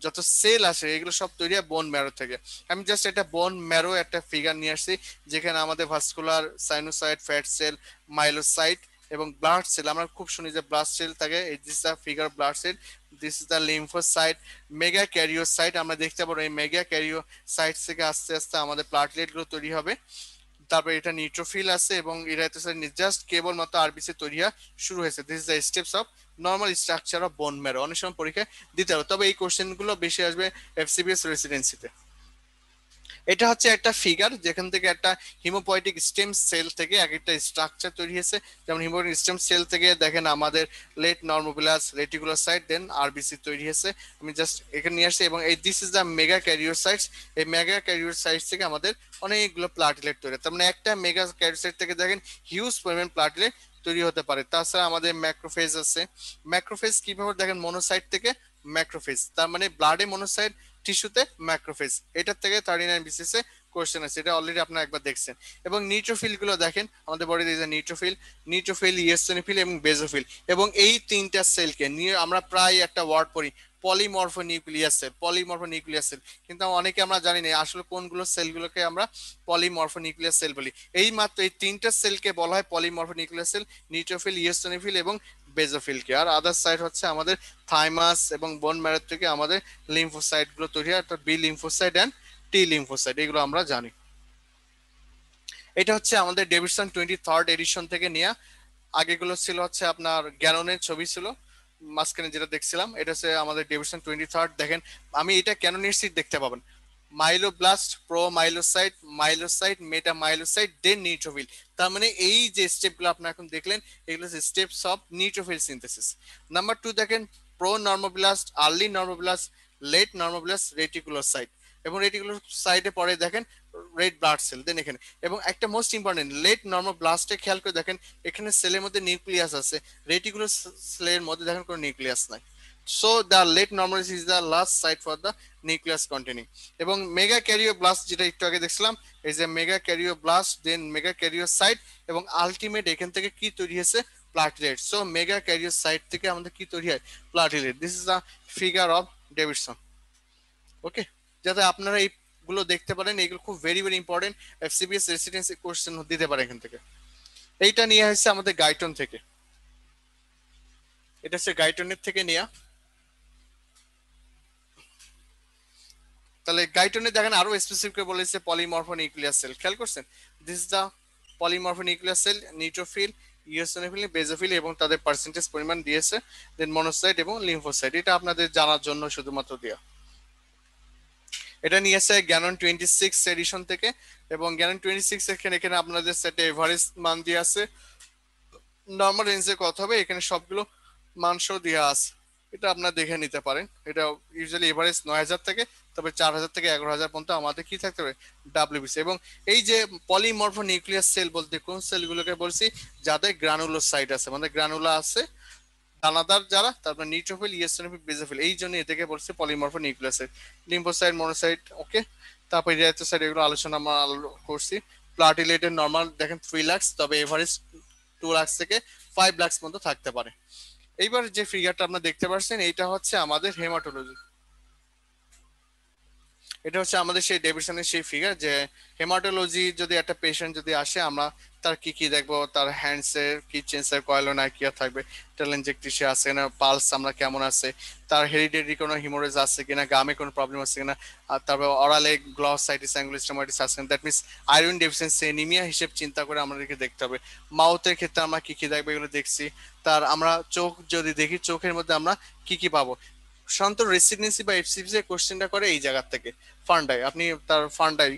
যত সেল আছে এগুলো সব তৈরি হয় বোন ম্যারো থেকে। আমি জাস্ট একটা বোন ম্যারো একটা ফিগার নিয়ে আসছি, যেখানে আমাদের vascular, sinocyte, fat cell, myelocyte এবং ব্লাড সেল, আমরা খুব শুনি যে ব্লাড সেল থাকে, this the figure blood cell, this is the lymphocyte, megakaryocyte. আমরা দেখতে পাবো এই মেগা ক্যারিওসাইট থেকে আস্তে আস্তে আমাদের প্লাটলেট গুলো তৈরি হবে। তারপর এটা নিউট্রোফিল আছে, এবং এটা জাস্ট কেবল মাত্র আরবিসি তৈরি হওয়া শুরু হয়েছে। This is the steps of normal structure of bone marrow. অনেক সময় পরীক্ষায় দিতে হবে, তবে এই কোশ্চেন গুলো বেশি আসবে এফসিবিএস রেসিডেন্সিতে। এটা হচ্ছে একটা ফিগার যেখান থেকে একটা হিমোপয়েটিক স্টেম সেল থেকে এক একটা স্ট্রাকচার তৈরি হয়েছে। যেমন হিমোপয়েটিক স্টেম সেল থেকে দেখেন আমাদের লেট নর্মোবিলাস রেটিকুলোসাইট, দেন আরবিসি তৈরি হয়েছে। আমি জাস্ট এখানে নিয়ে আসছি, এবং এই দিস ইজ দ্য মেগা ক্যারিওসাইটস। এই মেগা ক্যারিওসাইটস থেকে আমাদের অনেকগুলো প্লাটিলেট তৈরি, তার মানে একটা মেগা ক্যারিওসাইট থেকে দেখেন হিউজ পরিমাণ প্লাটিলেট তৈরি হতে পারে। তাছাড়া আমাদের ম্যাক্রোফেজ আছে। ম্যাক্রোফেজ কিভাবে দেখেন, মনোসাইট থেকে ম্যাক্রোফেজ, তার মানে ব্লাডে মনোসাইট, টিস্যুতে ম্যাক্রোফেজ। এটার থেকে 39 BCS এ কোশ্চেন আছে, এটা অলরেডি আপনারা একবার দেখছেন। এবং নিউট্রোফিল গুলো দেখেন, আমাদের বডিতে যে নিউট্রোফিল, নিউট্রোফিল, ইওসিনোফিল এবং বেজোফিল, এবং এই তিনটা সেলকে নিয়ে আমরা প্রায় একটা ওয়ার্ড পড়ি, পলিমরফোনিউক্লিয়াস সেল, পলিমরফোনিউক্লিয়াস সেল। কিন্তু অনেকে আমরা জানি না আসলে কোনগুলো সেলগুলোকে আমরা পলিমরফোনিউক্লিয়াস সেল বলি। এই মাত্র এই তিনটা সেলকে বলা হয় পলিমরফোনিউক্লিয়াস সেল, নিউট্রোফিল, ইওসিনোফিল এবং বেজোফিলকে। আর আদার সাইড হচ্ছে আমাদের থাইমাস এবং বোন ম্যারো থেকে আমাদের লিম্ফোসাইট গুলো তৈরি হয়, অর্থাৎ B lymphocyte and T lymphocyte, এগুলো আমরা জানি। এটা হচ্ছে আমাদের ডেভিডসন 23rd এডিশন থেকে নেওয়া। আগেগুলো ছিল হচ্ছে আপনার গ্যানোনের ছবি ছিল, মাঝখানে যেটা দেখছিলাম এটা হচ্ছে আমাদের ডেভিডসন 23rd। দেখেন, আমি এটা কেন নিচ্ছি দেখতে পাবেন, মাইলোব্লাস্ট, প্রো মাইলোসাইট, মাইলোসাইট, মেটা মাইলোসাইট, দেন নিউট্রোফিল। তার মানে এই যে স্টেপগুলো আপনারা এখন দেখলেন, এগুলো হচ্ছে steps of neutrophil synthesis. Number 2 দেখেন, pronormoblast, early normoblast, late normoblast reticulocyte, এবং রেটিকুলার সাইটে পরে দেখেন রেড ব্লাড সেল, দেন এখানে। এবং একটা মোস্ট ইম্পর্টেন্ট লেট নর্মোব্লাস্টে খেয়াল করে দেখেন এখানে সেলের মধ্যে নিউক্লিয়াস আছে, রেটিকুলার সেলের মধ্যে দেখেন কোনো নিউক্লিয়াস নাই। So the late normoblast is the last site for the nucleus containing. এবং মেগা ক্যারিওব্লাস্ট যেটা একটু আগে দেখছিলাম, এই যে megakaryoblast, then megakaryocyte, এবং আলটিমেট এখান থেকে কি তৈরি হয়েছে, platelet. So megakaryocyte থেকে আমাদের কি তৈরি হয়, platelet. This is the figure of Davidson. Okay, যাতে আপনারা এইগুলো দেখতে পারেন, এইগুলো খুব very very important, FCPS residency question দিতে পারে এখান থেকে। এইটা নিয়ে হচ্ছে আমাদের গাইটন থেকে, এটা হচ্ছে গাইটনের থেকে নেওয়া। তাহলে গাইটনে দেখেন আরো স্পেসিফিক করে বলেছে পলিমরফোনিউক্লিয়ার সেল, খেয়াল করছেন? This is the polymorphonuclear cell, neutrophil, eosinophil, basophil, এবং তাদের পার্সেন্টেজ পরিমাণ দিয়েছে, দেন মনোসাইট এবং লিম্ফোসাইট। এটা আপনাদের জানার জন্য শুধুমাত্র দেওয়া। এটা নিয়েছে গ্যানন 26 এডিশন থেকে, এবং গ্যানন 26 এখানে আপনাদের সেটে এভারেজ মান দিয়ে আছে, নর্মাল রেঞ্জে কত হবে এখানে সবগুলো মান সহ দেওয়া আছে, এটা আপনারা দেখে নিতে পারেন। এটা ইউজুয়ালি এভারেজ 9000 থেকে, তবে 4000 থেকে 11000 পর্যন্ত আমাদের কি থাকতে পারে, ডাব্লিউবিসি। এবং এই যে পলিমরফো নিউক্লিয়াস সেল বলতে কোন সেলগুলোকে বলছি, যাদের গ্রানুলোসাইট আছে, মানে গ্রানুলা আছে, দানাদার যারা, তারপর নিউট্রোফিল, ইওসিনোফিল, বেজোফিল, এই জন্য এটাকে বলছে পলিমরফো নিউক্লিয়াস সেল। লিম্ফোসাইট, মনোসাইট, ওকে। তারপর রিয়াথোসাইট, এগুলো আলোচনা আমরা করছি। প্লাটিলেটের নর্মাল দেখেন 3 লাখ, তবে এভারেজ 2 লাখ থেকে 5 লাখ পর্যন্ত থাকতে পারে। এইবার যে ফিগারটা আপনারা দেখতে পাচ্ছেন, এইটা হচ্ছে আমাদের হেমাটোলজি, এটা হচ্ছে আমাদের সেই ডেভিশনের সেই ফিগার, যে হেমাটোলজি যদি একটা পেশেন্ট যদি আসে, আমরা তার কি কি দেখবো, তার হ্যান্ডসের কি চেন্সের কয়েলোনাইকিয়া থাকবে, টেলেনজেকটিসিয়া আছে না, পালস আমরা কেমন আছে, তার হেরিডিটারি কোনো হিমোরেজ আছে কিনা, গামে কোনো প্রবলেম আছে কিনা, আর তারপর অরালে গ্লসাইটিস অ্যাঙ্গুলোস্টোমাটিস আছে কিনা, that means iron deficiency anaemia হিসেব চিন্তা করে আমাদেরকে দেখতে হবে। মাউথের ক্ষেত্রে আমরা কি কি দেখবো, এগুলো দেখছি। তার আমরা চোখ যদি দেখি, চোখের মধ্যে আমরা কি কি পাবো, সাধারণত রেসিডেন্সি বা এফসিপি কোশ্চেনটা করে এই জায়গার থেকে, ফান্ডাই, আপনি তার ফান্ডাই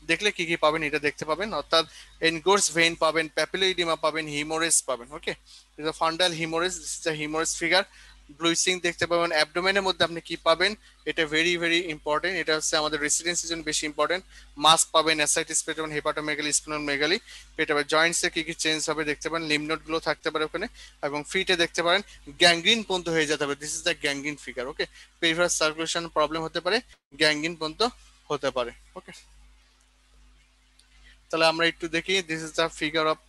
দেখলে কি কি পাবেন এটা দেখতে পাবেন, অর্থাৎ এনগোর্স ভেইন পাবেন, প্যাপিলোইডিমা পাবেন, হিমোরেজ পাবেন। ওকে, ফান্ডাল হিমোরেজ, হিমোরেজ ফিগার। ব্লুইসিং দেখতে পাবেন। অ্যাবডোমেনের মধ্যে আপনি কি পাবেন, এটা ভেরি ভেরি ইম্পর্টেন্ট, এটা হচ্ছে আমাদের রেসিডেন্সির জন্য বেশি ইম্পর্টেন্ট। মাস পাবেন, অ্যাসাইটিস পেট পাবেন, হেপাটোমেগালি, স্প্লেনোমেগালি পেট পাবেন। জয়েন্টসে কি কি চেঞ্জ হবে দেখতে পারেন, লিমনোড গুলো থাকতে পারে ওখানে, এবং ফিটে দেখতে পারেন গ্যাংগ্রিন পর্যন্ত হয়ে যেতে হবে। This is the gangrene figure. Okay, peripheral circulation problem হতে পারে, গ্যাংগ্রিন পর্যন্ত হতে পারে। ওকে, তাহলে আমরা একটু দেখি, this is the figure of,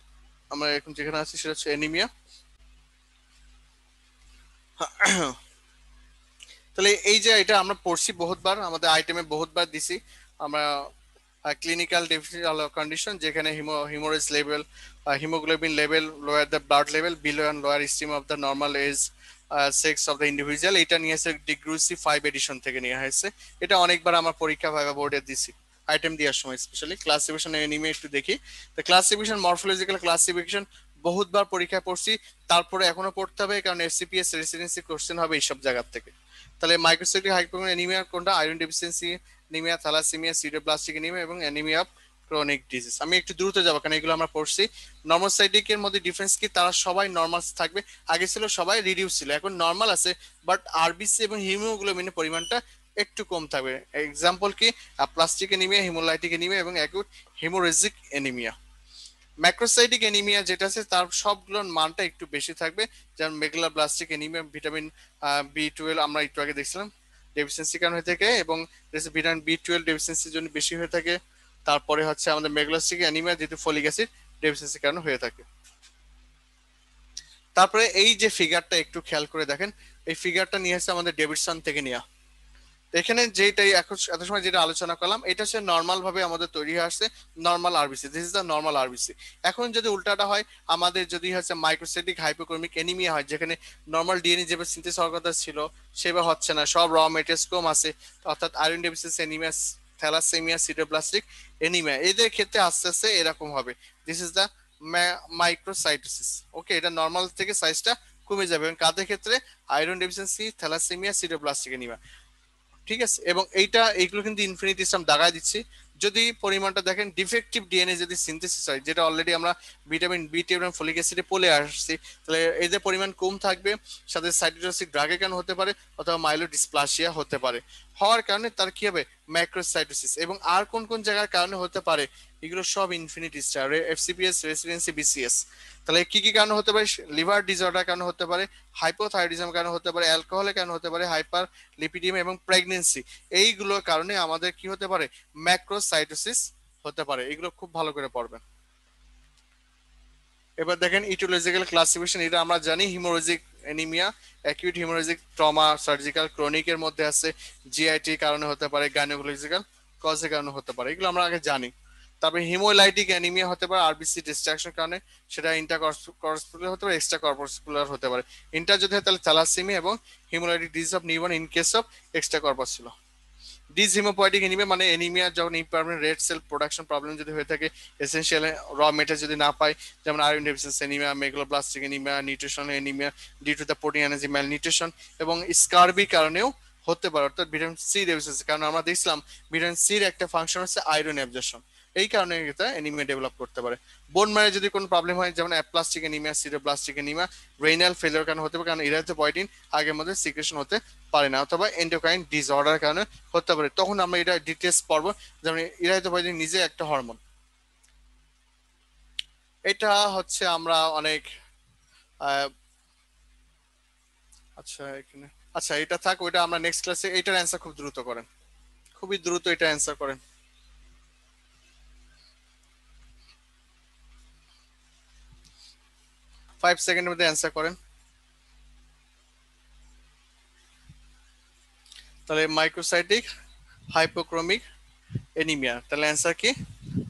আমরা এখন যেখানে আছি সেটা হচ্ছে অ্যানিমিয়া। তাহলে এই যে এটা আমরা পড়ছি বহুতবার, আমাদের আইটেমে বহুতবার দিছি আমরা, ক্লিনিক্যাল ডেফিসিট কন্ডিশন, যেখানে haemorrhage level, haemoglobin level lower the blood level, below and lower stem of the normal age, sex of the individual. এটা নিয়ে এসে ডিগ্রুসি 5 এডিশন থেকে নিয়ে হয়েছে। এটা অনেকবার আমার পরীক্ষা ভাইবা বোর্ডে দিছি আইটেম দেওয়ার সময়, স্পেশালি ক্লাসিফিকেশন এনিমে একটু দেখি। তো ক্লাসিফিকেশন, মরফোলজিক্যাল ক্লাসিফিকেশন বহুতবার পরীক্ষায় পড়ছি, তারপরে এখনো পড়তে হবে, কারণ এফসিপিএস রেসিডেন্সি কোশ্চেন হবে এইসব জায়গার থেকে। তাহলে মাইক্রোসাইটিক হাইপোক্রোমিক অ্যানিমিয়া কোনটা, iron deficiency anaemia, thalassaemia, sideroblastic anaemia, এবং অ্যানিমিয়া অফ ক্রনিক ডিজিজ। আমি একটু দ্রুত যাবো কারণ এগুলো আমরা পড়ছি। নর্মোসাইটিকের মধ্যে ডিফারেন্স কি, তারা সবাই নর্মাল থাকবে, আগে ছিল সবাই রিডিউস ছিল, এখন নর্মাল আছে, বাট আরবিসি এবং হিমোগ্লোবিনের পরিমাণটা একটু কম থাকবে। এক্সাম্পল কি, প্লাস্টিক এনিমিয়া, হিমোলাইটিক এনিমিয়া, এবং acute haemorrhagic anaemia. Macrocytic anaemia যেটা আছে তার সবগুলোর মানটা একটু বেশি থাকবে, যেমন মেগালোব্লাস্টিক এনিমিয়া ভিটামিন B12 আমরা একটু আগে দেখছিলাম ডেফিসিয়েন্সি কারণ হয়ে থাকে, এবং ভিটামিন B12 ডেফিসিয়েন্সির জন্য বেশি হয়ে থাকে। তারপরে হচ্ছে আমাদের মেগালোব্লাস্টিক এনিমিয়া যেহেতু ফলিক অ্যাসিড ডেফিসিয়েন্সি কারণ হয়ে থাকে। তারপরে এই যে ফিগারটা একটু খেয়াল করে দেখেন, এই ফিগারটা নিয়ে এসেছে আমাদের ডেভিডসন থেকে নেওয়া। এখানে যেটাই এখন এত সময় যেটা আলোচনা করলাম, এটা হচ্ছে নর্মাল ভাবে আমাদের তৈরি হয়ে আসছে, normal RBC, this is the normal RBC. এখন যদি উল্টাটা হয়, আমাদের যদি হচ্ছে মাইক্রোসাইটিক হাইপোক্রমিক এনিমিয়া হয়, যেখানে নর্মাল ডিএনএ যেভাবে সিনথেসিস হওয়ার কথা ছিল সেভাবে হচ্ছে না, সব র মেটেরিয়ালস কম আছে, অর্থাৎ iron deficiency anaemia, thalassaemia, sideroblastic anaemia, এদের ক্ষেত্রে আস্তে আস্তে এরকম হবে। This is the microcytosis. Okay, এটা নর্মাল থেকে সাইজটা কমে যাবে, এবং কাদের ক্ষেত্রে, iron deficiency, thalassaemia, sideroblastic anaemia. ঠিক আছে, এবং এইগুলো কিন্তু ইনফিনিটি আমি দাগায় দিচ্ছি, যদি পরিমাণটা দেখেন ডিফেক্টিভ ডিএনএ যদি সিনথেসিস হয়, যেটা অলরেডি আমরা ভিটামিন বি এবং ফলিক অ্যাসিডে বলে আসছি, তাহলে এদের পরিমাণ কম থাকবে, সাথে সাইটোটক্সিক ড্রাগের কারণে হতে পারে, অথবা মাইলোডিসপ্লাসিয়া হতে পারে। হওয়ার কারণে তার কি হবে, ম্যাক্রোসাইটোসিস। এবং আর কোন কোন জায়গার কারণে হতে পারে, এগুলো সব infinity star, FCPS, residency, BCS. তাহলে কি কি কারণে হতে পারে, লিভার ডিসঅর্ডার কারণে হতে পারে, হাইপোথাইরয়েডিজম কারণে হতে পারে, অ্যালকোহলের কারণে হতে পারে, হাইপার লিপিডিয়াম এবং প্রেগনেন্সি, এইগুলোর কারণে আমাদের কি হতে পারে, ম্যাক্রোসাইটোসিস হতে পারে। এগুলো খুব ভালো করে পড়বেন। এবার দেখেন ইটিওলজিক্যাল ক্লাসিফিকেশন, এটা আমরা জানি haemorrhagic anaemia, acute haemorrhagic trauma, surgical, ক্রনিকের মধ্যে আছে, জিআইটি কারণে হতে পারে, গাইনোকোলজিক্যাল কজের কারণে হতে পারে, এগুলো আমরা আগে জানি। তারপরে হিমোলাইটিক অ্যানিমিয়া হতে পারে আরবিসি ডিস্ট্রাকশন কারণে, সেটা ইন্টার কর্পসকুলার হতে পারে, এক্সট্রা কর্পসকুলার হতে পারে। ইন্টার যদি হয় তাহলে থ্যালাসেমিয়া এবং haemolytic disease of newborn in case of extra corpuscular. Dyshaemopoietic anaemia মানে এনিমিয়া যখন impermanent red cell production problem যদি হয়ে থাকে, এসেনশিয়াল র মেটার যদি না পায়, যেমন iron deficiency anaemia, megaloblastic anaemia, nutrition anaemia due to the protein energy malnutrition, এবং স্কারবি কারণেও হতে পারে, অর্থাৎ ভিটামিন সি ডেফিসিয়েন্সি। কারণ আমরা দেখছিলাম ভিটামিন সির একটা ফাংশন হচ্ছে আয়রন অ্যাবজর্পশন, এই কারণে এটা এনিমিয়া ডেভেলপ করতে পারে। বোন ম্যারে যদি কোনো প্রবলেম হয়, যেমন aplastic anaemia, sideroblastic anaemia, renal failure কারণে হতে পারে, কারণ ইরাথ্রোপয়েটিন আগের মধ্যে সিক্রেশন হতে পারে না, অথবা এন্ডোক্রাইন ডিসঅর্ডার কারণে হতে পারে। তখন আমরা এটা ডিটেলস পড়বো। যেমন ইরাথ্রোপয়েটিন নিজে একটা হরমোন। এটা হচ্ছে আমরা অনেক আচ্ছা এখানে, আচ্ছা এটা থাক, ওইটা আমরা নেক্সট ক্লাসে, এটার অ্যান্সার খুব দ্রুত করেন, খুবই দ্রুত এটা অ্যান্সার করেন। 5 সেকেন্ডের মধ্যে অ্যান্সার করেন। তাহলে মাইক্রোসাইটিক হাইপোক্রোমিক এনিমিয়া, তাহলে অ্যান্সার কি,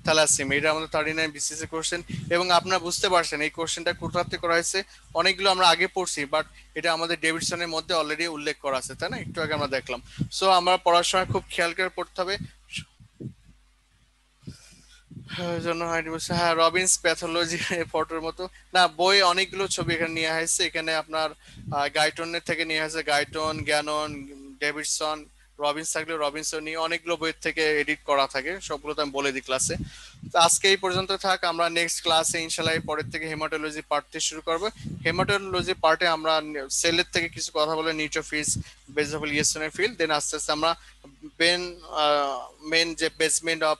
থ্যালাসেমিয়া। এটা আমাদের 39 বিসিএস এর কোশ্চেন। এবং আপনারা বুঝতে পারছেন এই কোশ্চেনটা কোথা থেকে করা হয়েছে, অনেকগুলো আমরা আগে পড়ছি, বাট এটা আমাদের ডেভিডসনের মধ্যে অলরেডি উল্লেখ করা আছে, তাই না, একটু আগে আমরা দেখলাম। সো আমরা পড়ার সময় খুব খেয়াল করে পড়তে হবে। জন্য হ্যাঁ, রবিনস প্যাথোলজি ফটোর মতো না, বই অনেকগুলো ছবি এখানে নিয়ে আসছে। এখানে আপনার গাইটনের থেকে নিয়ে আসছে, গাইটন, গ্যানন, ডেভিডসন, রবিনস থাকলে রবিনসন নিয়ে অনেকগুলো বইয়ের থেকে এডিট করা থাকে, সবগুলো তো আমি বলে দিই ক্লাসে। তো আজকে এই পর্যন্ত থাক, আমরা নেক্সট ক্লাসে ইনশাল্লাহ পরের থেকে হেমাটোলজি পার্ট থেকে শুরু করবো। হেমাটোলজি পার্টে আমরা সেলের থেকে কিছু কথা বলে, নিউট্রোফিলস, বেসোফিল, ইয়েসনের ফিল্ড, দেন আস্তে আস্তে আমরা বেন মেন যে বেসমেন্ট অফ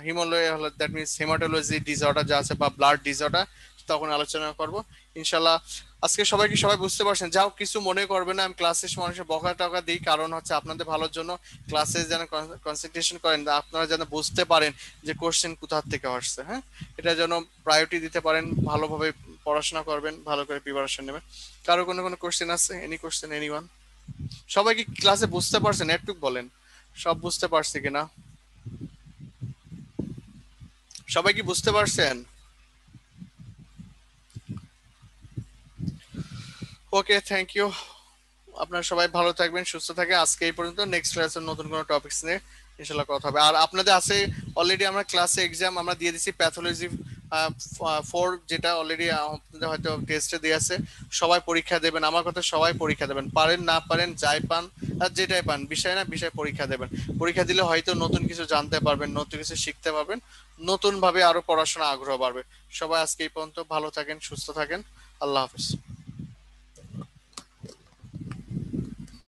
হিমোলয় হলো, দ্যাট মিনস হেমাটোলজি ডিসঅর্ডার যা আছে বা ব্লাড ডিসঅর্ডার, তখন আলোচনা করব ইনশাল্লাহ। আজকে সবাই বুঝতে পারছেন, যাও কিছু মনে করবে না, আমি ক্লাসে মানুষের বকা টকা দিই, কারণ হচ্ছে আপনাদের ভালোর জন্য। ক্লাসে যেন কনসেন্ট্রেশন করেন, আপনারা যেন বুঝতে পারেন যে কোশ্চেন কোথা থেকে আসছে, হ্যাঁ, এটা যেন প্রায়োরিটি দিতে পারেন, ভালোভাবে পড়াশোনা করবেন, ভালো করে প্রিপারেশন নেবেন। কারো কোনো কোশ্চেন আছে, এনি কোশ্চেন, এনিওয়ান? সবাই কি ক্লাসে বুঝতে পারছেন, একটু বলেন সব বুঝতে পারছি কিনা, সবাই কি বুঝতে পারছেন? ওকে, থ্যাংক ইউ। আপনারা সবাই ভালো থাকবেন, সুস্থ থাকবেন। আজকে এই পর্যন্ত, নেক্সট ক্লাসে নতুন কোনো টপিকস নিয়ে ইনশাল্লাহ কথা হবে। আর আপনাদের আছে অলরেডি, আমরা ক্লাসে এক্সাম আমরা দিয়ে দিচ্ছি প্যাথোলজি 4, যেটা অলরেডি আপনাদের হয়তো টেস্টে দিয়ে আছে। সবাই পরীক্ষা দেবেন, আমার কথা সবাই পরীক্ষা দেবেন, পারেন না পারেন যাই পান আর যেটাই পান, বিষয় না বিষয় পরীক্ষা দেবেন। পরীক্ষা দিলে হয়তো নতুন কিছু জানতে পারবেন, নতুন কিছু শিখতে পারবেন, নতুন ভাবে আরো পড়াশোনা আগ্রহ বাড়বে। সবাই আজকে এই পর্যন্ত, ভালো থাকেন, সুস্থ থাকেন, আল্লাহ হাফিজ।